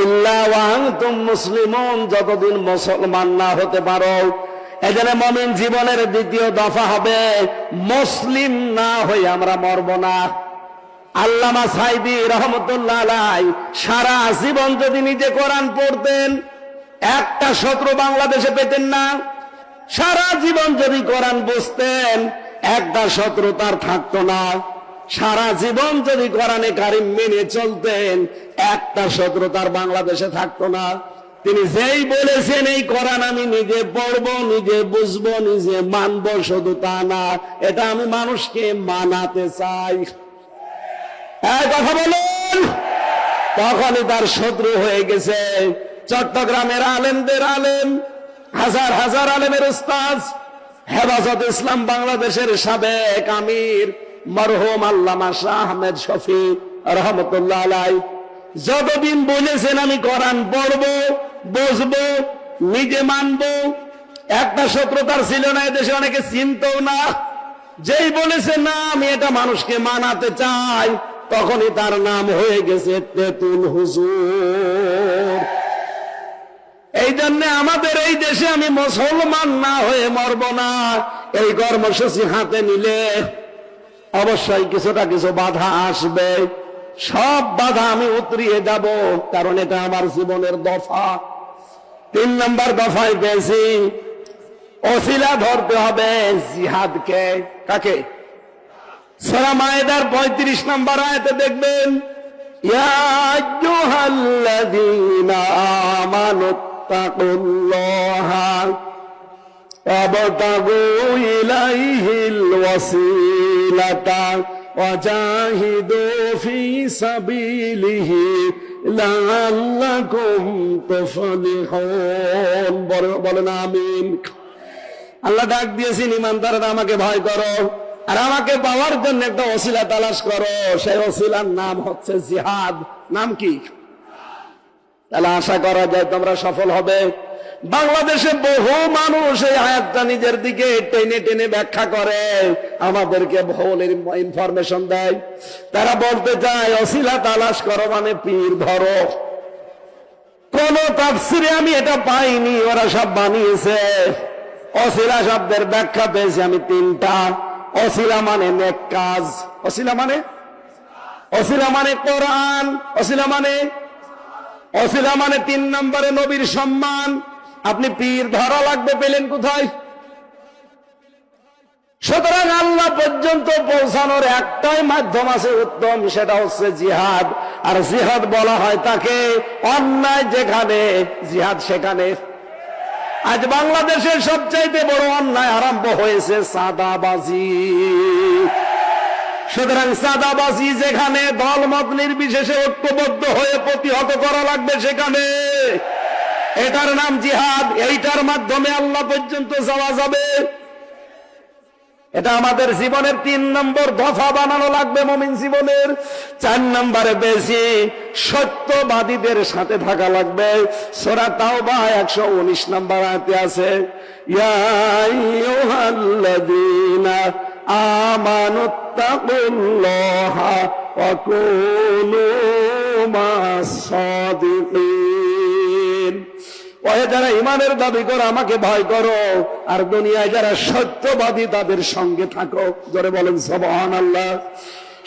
A: ইল্লা ওয়া আনতুম মুসলিমুন, যতদিন মুসলমান না হতে পারো। এজন্য মুমিন জীবনের দ্বিতীয় দফা হবে মুসলিম না হয়ে আমরা মরব না। আল্লামা সাইদি রহমতুল্লাহ আলাইহি সারা জীবন যদি নিজে কোরআন পড়তেন, একটা শত্রু বাংলাদেশে পেতেন না। সারা জীবন যদি কোরআন বুঝতেন, একটা শত্রু তার থাকতো না। সারা জীবন যদি কোরআনে কারিম মেনে চলতেন, একটা শত্রু তার বাংলাদেশে থাকতো না। তিনি যেই বলেছেন এই কোরআন আমি নিজে পড়বো, নিজে বুঝবো, নিজে মানবো, শুধু তা না, এটা আমি মানুষকে মানাতে চাই। কথা বলুন। তখনই তার শত্রু হয়ে গেছে। চট্টগ্রামের আলেমদের আলেম, হাজার হাজার আলেমের উস্তাদ, হেফাজত ইসলাম বাংলাদেশের সাবেক আমির মরহুম আল্লামা শাহ আহমেদ শফি রহমতুল্লাহ আলাইহি যতদিন বলেছেন আমি কোরআন পড়বো, বুঝবো, নিজে মানবো, একটা শত্রুতার ছিল না, এদেশে অনেকে চিনতও না। যেই বলেছে না আমি এটা মানুষকে মানাতে চাই, তখনই তার নাম হয়ে গেছে তেতুল হুজুর। এই জন্য আমাদের এই দেশে আমি মুসলমান না হয়ে মরব না। এই কর্মসূচি হাতে নিলে অবশ্যই কিছুটা কিছু বাধা আসবে, সব বাধা আমি উতরিয়ে যাব, কারণ এটা আমার জীবনের দফা। 3 নম্বর দফায় পেয়েছি ওসিলা ধরতে হবে জিহাদকে। কাকে? সূরা মায়েদার 35 নম্বর আয়াতে দেখবেন, ইয়া আইয়ুহাল্লাযীনা আমানুত্তাকুল্লাহা ওয়াবতাগু ইলাইহিল ওয়াসিলাতা ওয়াজাহিদু ফি সাবিলিহি লাআল্লাকুম তুফলিহুন। বলেন আমিন। আল্লাহ ডাক দিয়েছেন, ইমানদাররা আমাকে ভয় করো, আর আমাকে পাওয়ার জন্য একটা ওসিলা তালাশ করো। সেই ওসিলার নাম হচ্ছে জিহাদ। নাম কি? তাহলে আশা করা যায় তোমরা সফল হবে। বাংলাদেশে বহু মানুষ এই আয়াতটা নিজের দিকে টেনে টেনে ব্যাখ্যা করে, আমাদেরকে ভুল ইনফরমেশন দেয়। তারা বলতে চায় ওসিলা তালাশ করো মানে পীর ধরো। কোন তাফসিরে আমি এটা পাইনি, ওরা সব বানিয়েছে। ওসিলা শব্দের ব্যাখ্যা পেয়েছি আমি 3টা। ওসিলা মানে নেক কাজ, ওসিলা মানে কোরআন, ওসিলা মানে 3 নম্বরে নবীর সম্মান। আপনি পীর ধরা লাগবে পেলেন কোথায়? সুতরাং আল্লাহ পর্যন্ত পৌঁছানোর একটাই মাধ্যম আছে উত্তম, সেটা হচ্ছে জিহাদ। আর জিহাদ বলা হয় তাকে অন্যায় যেখানে জিহাদ সেখানে। আজ বাংলাদেশের সবচাইতে বড় অন্যায় আরম্ভ হয়েছে চাঁদাবাজি। সুতরাং চাঁদাবাজি যেখানে, দলমত নির্বিশেষে ঐক্যবদ্ধ হয়ে প্রতিহত করা লাগবে সেখানে। এটার নাম জিহাদ। এইটার মাধ্যমে আল্লাহ পর্যন্ত যাওয়া যাবে। এটা আমাদের জীবনের 3 নম্বর দফা বানানো লাগবে মুমিন জীবনের। 4 নম্বরে বেশি সত্যবাদীদের সাথে থাকা লাগবে। সূরা তাওবা 119 নম্বর আয়াতে আছে, ইয়া আইয়ুহাল্লাযীনা আমানুত্তাকুল্লাহা ওয়া কুনু মাস-সাদিকিন। ওহে যারা ইমানের দাবি করো আমাকে ভয় করো, আর দুনিয়ায় যারা সত্যবাদী তাদের সঙ্গে থাকো। জোরে বলেন সুবহানাল্লাহ।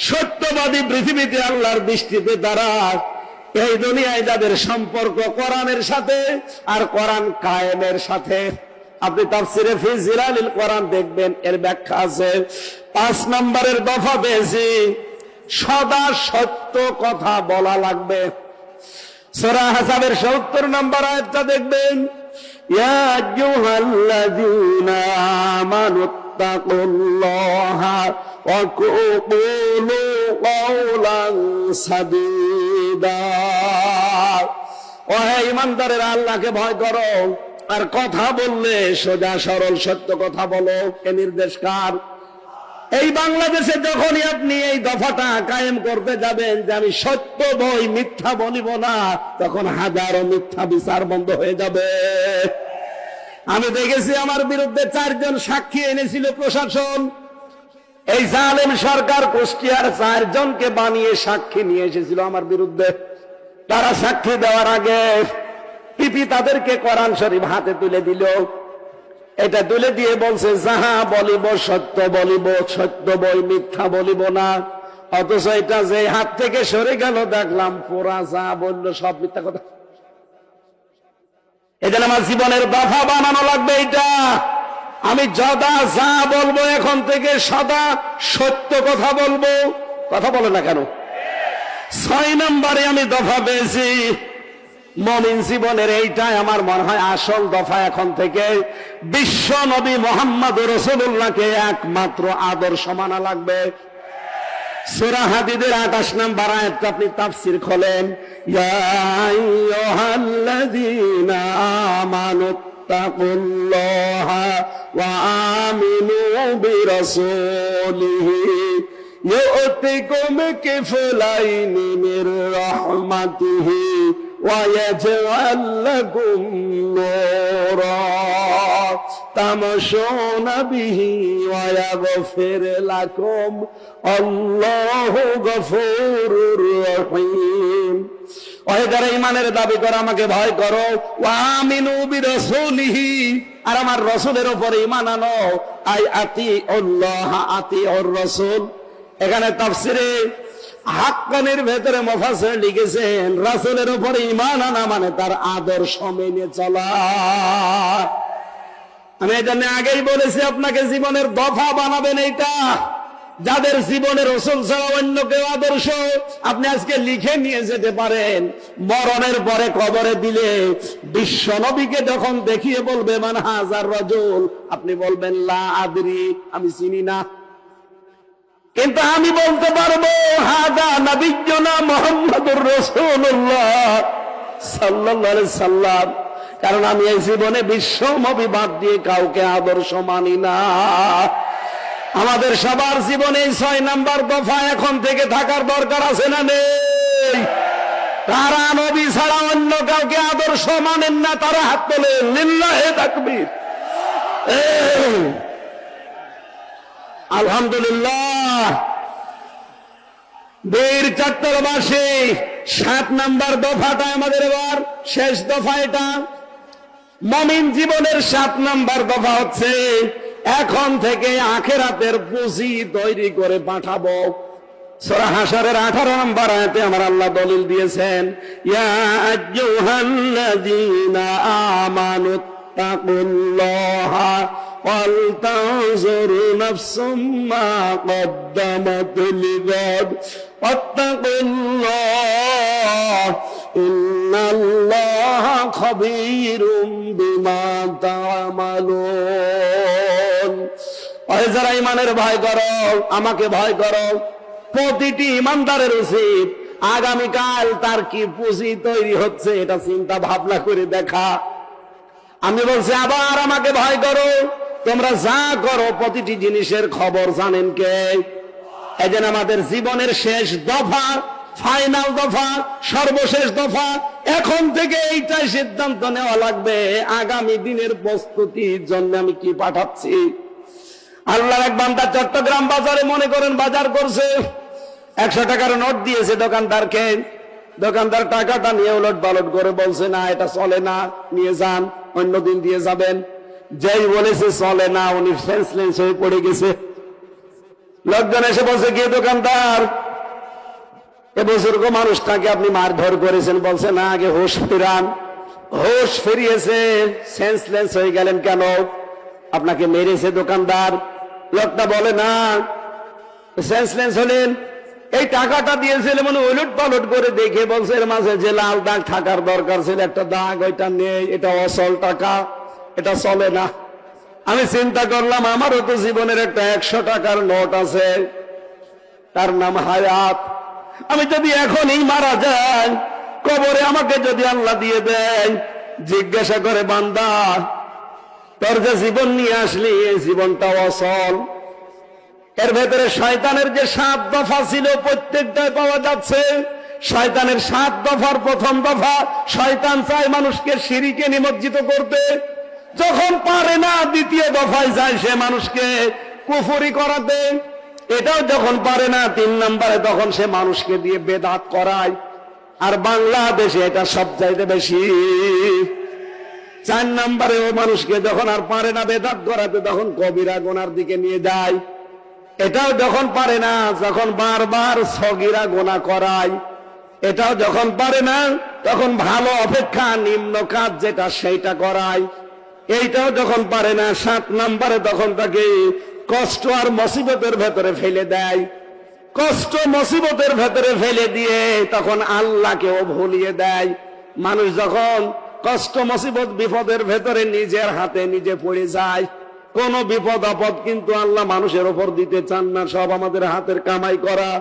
A: সত্যবাদী পৃথিবীতে আল্লাহর দৃষ্টিতে তারা, এই দুনিয়ায় যাদের সম্পর্ক কোরআনের সাথে আর কোরআন কায়েমের সাথে। আপনি তাফসিরে ফি জিলালিল কোরআন দেখবেন, এর ব্যাখ্যা আছে। 5 নম্বরের দফা পেয়েছি সদা সত্য কথা বলা লাগবে। সূরা আহজাবের 70 নম্বর আয়াতটা দেখবেন, ইয়া আইয়ুহাল্লাযীনা আমানুত্তাকুল্লাহা ওয়া কুলু কাওলান সাদীদা। ওহে ঈমানদারেরা আল্লাহকে ভয় করো, আর কথা বললে সোজা সরল সত্য কথা বলো। এ নির্দেশ কার? এই বাংলাদেশে যখনই আপনি এই দফাটা কায়েম করতে যাবেন যে আমি সত্য বই মিথ্যা বলিব না, তখন হাজারো মিথ্যা বিচার বন্ধ হয়ে যাবে। আমি দেখেছি আমার বিরুদ্ধে 4 জন সাক্ষী এনেছিল প্রশাসন। এই জালেম সরকার কুষ্টিয়ার 4 জনকে বানিয়ে সাক্ষী নিয়ে এসেছিল আমার বিরুদ্ধে। তারা সাক্ষী দেওয়ার আগে পিপি তাদেরকে কোরআন শরীফ হাতে তুলে দিল। এটা তুলে দিয়ে বলছে, যাহা বলিব সত্য বলিব, সত্য বই মিথ্যা বলিব না। অথচ এটা যে হাত থেকে সরে গেল দেখলাম পুরা যা বললো সব মিথ্যা কথা। এজন্য আমার জীবনের দফা বানানো লাগবে এটা। আমি যদা যা বলবো এখন থেকে সদা সত্য কথা বলবো। কথা বলে না কেন? 6 নম্বরে আমি দফা পেয়েছি মুমিন জীবনের, এইটাই আমার মনে হয় আসল দফা। এখন থেকে বিশ্ব নবী মুহাম্মদ রাসূলুল্লাহকে একমাত্র আদর্শ মানা লাগবে। সূরা হাদীদের 28 নম্বর আয়াতটা আপনি তাফসীর খোলেন, ইয়া আইয়ুহাল্লাযীনা আমানুত্তাকুল্লাহা ওয়া আমিনু বিরাসূলিহি ইউতিকুম কিফলাইনি মির রাহমাতিহি ويجعل لكم نورا تمشون به ويغفر لكم الله غفور رحيم। যারা ঈমানের দাবি করে আমাকে ভয় করো, ওয়ামিনু বিরাসূলিহি, আর আমার রাসূলের উপর ঈমান আনো, আই আতিউল্লাহ আতিউর রাসূল। এখানে তাফসিরে হাক্কানির ভেতরে মুফাসসির লিখেছেন রাসূলের উপর ঈমান আনা মানে তার আদর্শ মেনে চলা। আমি এই জন্য আগেই বলেছি আপনাকে জীবনের দফা বানাবেন এইটা, যাদের জীবনে রাসূল ছাড়া অন্য কেউ আদর্শ আপনি আজকে লিখে নিয়ে যেতে পারেন। মরণের পরে কবরে দিলে বিশ্ব নবীকে যখন দেখিয়ে বলবে মান হাজার রাজুল, আপনি বলবেন লা আদরি, আমি চিনি না। কিন্তু আমি বলতে পারবো হাদা নবিয়্যুনা মুহাম্মাদুর রাসূলুল্লাহ সাল্লাল্লাহু আলাইহি সাল্লাম, কারণ আমি এই জীবনে বিশ্ব নবী বাদ দিয়ে কাউকে আদর্শ মানি না। আমাদের সবার জীবনে 6 নাম্বার দফা এখন থেকে থাকার দরকার আছে না নেই? তারা নবী ছাড়া অন্য কাউকে আদর্শ মানেন না, তারা হাত তোলেন, লিল্লাহি তাকবীর। আলহামদুলিল্লাহ। বীর চট্টগ্রামবাসী 7 নাম্বার দফাটা আমাদের এবার শেষ দফা। এটা মুমিন জীবনের 7 নাম্বার দফা হচ্ছে এখন থেকে আখিরাতের পুঁজি তৈরি করে পাঠাবো। সূরা হাশরের 18 নম্বর আয়াতে আমার আল্লাহ দলিল দিয়েছেন, ইয়া আইয়ুহাল্লাযীনা আমানু তাকুল্লাহা ওয়াল তানজুর নাফসুম মা কদ্দামাত লিগাদ ওয়াত্তাকুল্লাহ ইন্নাল্লাহা খাবীরুম বিমা তা'মালুন। যারা ঈমানের ভয় করো, আমাকে ভয় করো, প্রতিটি ঈমানদারের উচিত আগামীকাল তার কি পুঁজি তৈরি হচ্ছে এটা চিন্তা ভাবনা করে দেখা। আমি বলছি আবার আমাকে ভয় করো, তোমরা যা করো প্রতিটি জিনিসের খবর জানেন কে? এই জন্য আমাদের জীবনের শেষ দফা, ফাইনাল দফা, সর্বশেষ দফা, এখন থেকে এইটাই সিদ্ধান্ত নেওয়া লাগবে আগামী দিনের প্রস্তুতির জন্য আমি কি পাঠাচ্ছি। আল্লাহর এক বান্দা চট্টগ্রাম বাজারে মনে করেন বাজার করছে, 100 টাকার নোট দিয়েছে দোকানদারকে। দোকানদার টাকাটা নিয়ে উলট পালট করে বলছে না এটা চলে না, নিয়ে যান, অন্যদিন দিয়ে যাবেন। যেই বলেছে চলে না, উনি সেন্সলেস হয়ে পড়ে গেছে। লোকজন এসে বলছে কি দোকানদার, এ বুজুর্গ মানুষটাকে আপনি মারধর করেছেন? বলছে না, আগে হোশ ফিরান। হোশ ফিরিয়েছে, সেন্সলেস হয়ে গেলেন কেন? আপনাকে মেরেছে দোকানদার। লোকটা বলে না, সেন্সলেস হলেন এই টাকাটা দিয়েছিল মানে উলট পালট করে দেখে বলছে এর মাঝে যে লাল দাগ থাকার দরকার ছিল একটা দাগ ওইটা নেই, এটা অসল টাকা, এটা চলে না। আমি চিন্তা করলাম আমারও তো জীবনের একটা 100 টাকার নোট আছে, তার নাম হায়াত। আমি যদি এখনই মারা যাই, কবরে আমাকে যদি আল্লাহ দিয়ে দেয়, জিজ্ঞাসা করে বান্দা তোর যে জীবন নিয়ে আসলি এই জীবনটা অসল। এর ভেতরে শয়তানের যে 7 দফা ছিল প্রত্যেকটাই পাওয়া যাচ্ছে। শয়তানের 7 দফার প্রথম দফা, শয়তান চায় মানুষকে শিরকে নিমজ্জিত করতে। যখন পারে না দ্বিতীয় দফায় যায় সে মানুষকে কুফরি করাতে। এটাও যখন পারে না 3 নম্বরে তখন সে মানুষকে দিয়ে বেদাত করায়। আর বাংলাদেশে এটা সবচাইতে বেশি। 4 নম্বরে ও মানুষকে যখন আর পারে না বেদাত করাতে তখন কবিরা গুনার দিকে নিয়ে যায়। এটাও যখন পারে না, যখন বারবার সগীরা গুনাহ করায়। এটাও যখন পারে না তখন ভালো অপেক্ষা নিম্ন কাজ যেটা সেইটা করায়। এইটাও যখন পারে না 7 নম্বরে তখন তাকে কষ্ট আর মুসিবতের ভেতরে ফেলে দেয়। কষ্ট মুসিবতের ভেতরে ফেলে দিয়ে তখন আল্লাহকেও ভুলিয়ে দেয়। মানুষ যখন কষ্ট মুসিবত বিপদের ভেতরে নিজের হাতে নিজে পড়ে যায়, কোন বিপদ আপদ কিন্তু আল্লাহ মানুষের উপর দিতে চান না, সব আমাদের হাতের কামাই করা।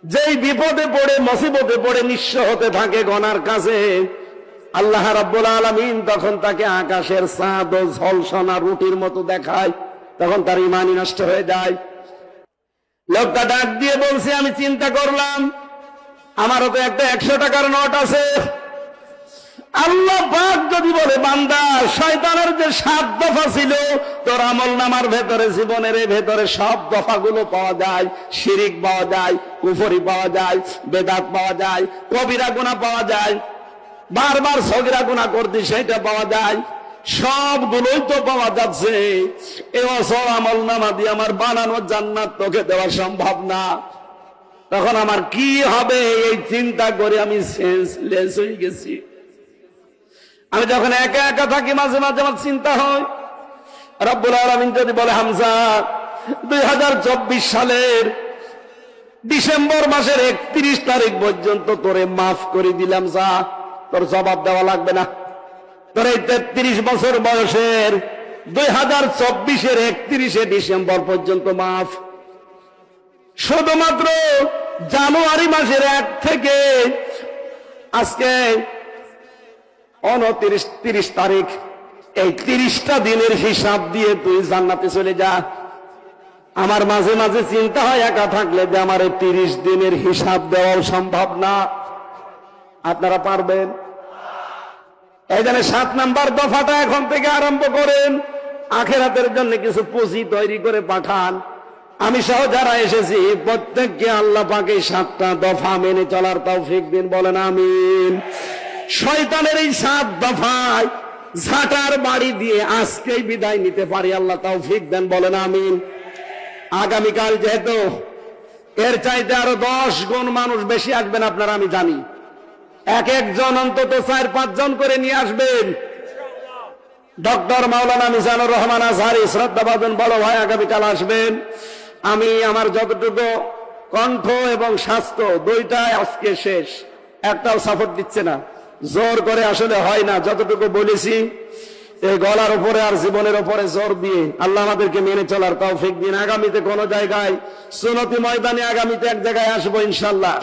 A: যেই বিপদে পড়ে মুসিবতে পড়ে নিঃস্ব হতে থাকে গনার কাছে, আল্লাহ রাব্বুল আলামিন তখন তাকে আকাশের চাঁদ ও ঝলসনা রুটির মতো দেখায়, তখন তার ঈমানই নষ্ট হয়ে যায়। লোকটা ডাক দিয়ে বলছে আমি চিন্তা করলাম আমারও তো একটা 100 টাকার নোট আছে। আল্লাহ পাক যদি বলে বান্দা শয়তানের যে 7 দফা ছিল তোর আমলনামার ভেতরে, জীবনের ভেতরে সব দফাগুলো পাওয়া যায়। শিরিক পাওয়া যায়, কুফরি পাওয়া যায়, বেদাত পাওয়া যায়, কবিরা গুনাহ পাওয়া যায়, বারবার সগীরা গুনাহ করতে সেটা পাওয়া যায়, সবগুলোই তো পাওয়া যাচ্ছে। এবছর আমলনামা দিয়ে আমার বানানো জান্নাত তোকে দেওয়া সম্ভব না। তখন আমার কি হবে এই চিন্তা করে আমি সেন্সলেস হয়ে গেছি। আমি যখন একা একা থাকি মাঝে মাঝে আমার চিন্তা হয়, রব্বুল আলামিন যদি বলে হামজা 2024 সালের ডিসেম্বর মাসের 31 তারিখ পর্যন্ত তোরে মাফ করে দিলাম, যা তোর জবাব দেওয়া লাগবে না। তোর এই 33 বছর বয়সের 2024-এর 31শে ডিসেম্বর পর্যন্ত মাফ। শুধুমাত্র জানুয়ারি মাসের 1 থেকে আজকে 29-30 তারিখ, এই 30টা দিনের হিসাব দিয়ে তুই জান্নাতে চলে যা। আমার মাঝে মাঝে চিন্তা হয় একা থাকলে যে আমার 30 দিনের হিসাব দেওয়াও সম্ভব না। আপনারা পারবেন? এই জন্য 7 নাম্বার দফাটা এখন থেকে আরম্ভ করেন। আখিরাতের জন্য কিছু পুঁজি তৈরি করে পাঠান। আমি সহ যারা এসেছি প্রত্যেককে আল্লাহ পাক এই 7টা দফা মেনে চলার তৌফিক দিন, বলেন আমিন। শয়তানের এই 7 দফায় ঝাঁটার বাড়ি দিয়ে আজকেই বিদায় নিতে পারি, আল্লাহ তৌফিক দেন, বলেন আমিন। আগামীকাল যেহেতু এর চাইতে আরো 10 গুণ মানুষ বেশি আসবেন আপনারা, আমি জানি। এক একজন অন্তত 4-5 জন করে নিয়ে আসবেন। ডক্টর মাওলানা মিজানুর রহমান আজহারি শ্রদ্ধাভাজন বড় ভাই আগামীকাল আসবেন। আমি আমার যতটুকু কণ্ঠ এবং স্বাস্থ্য দুইটাই আজকে শেষ, একটাও সাপোর্ট দিচ্ছে না, জোর করে আসলে হয় না। যতটুকু বলেছি এই গলার উপরে আর জীবনের উপরে জোর দিয়ে আল্লাহ আমাদেরকে মেনে চলার তৌফিক দিন। আগামীতে কোন জায়গায় সুন্নতি ময়দানে আগামীতে এক জায়গায় আসবো ইনশাআল্লাহ।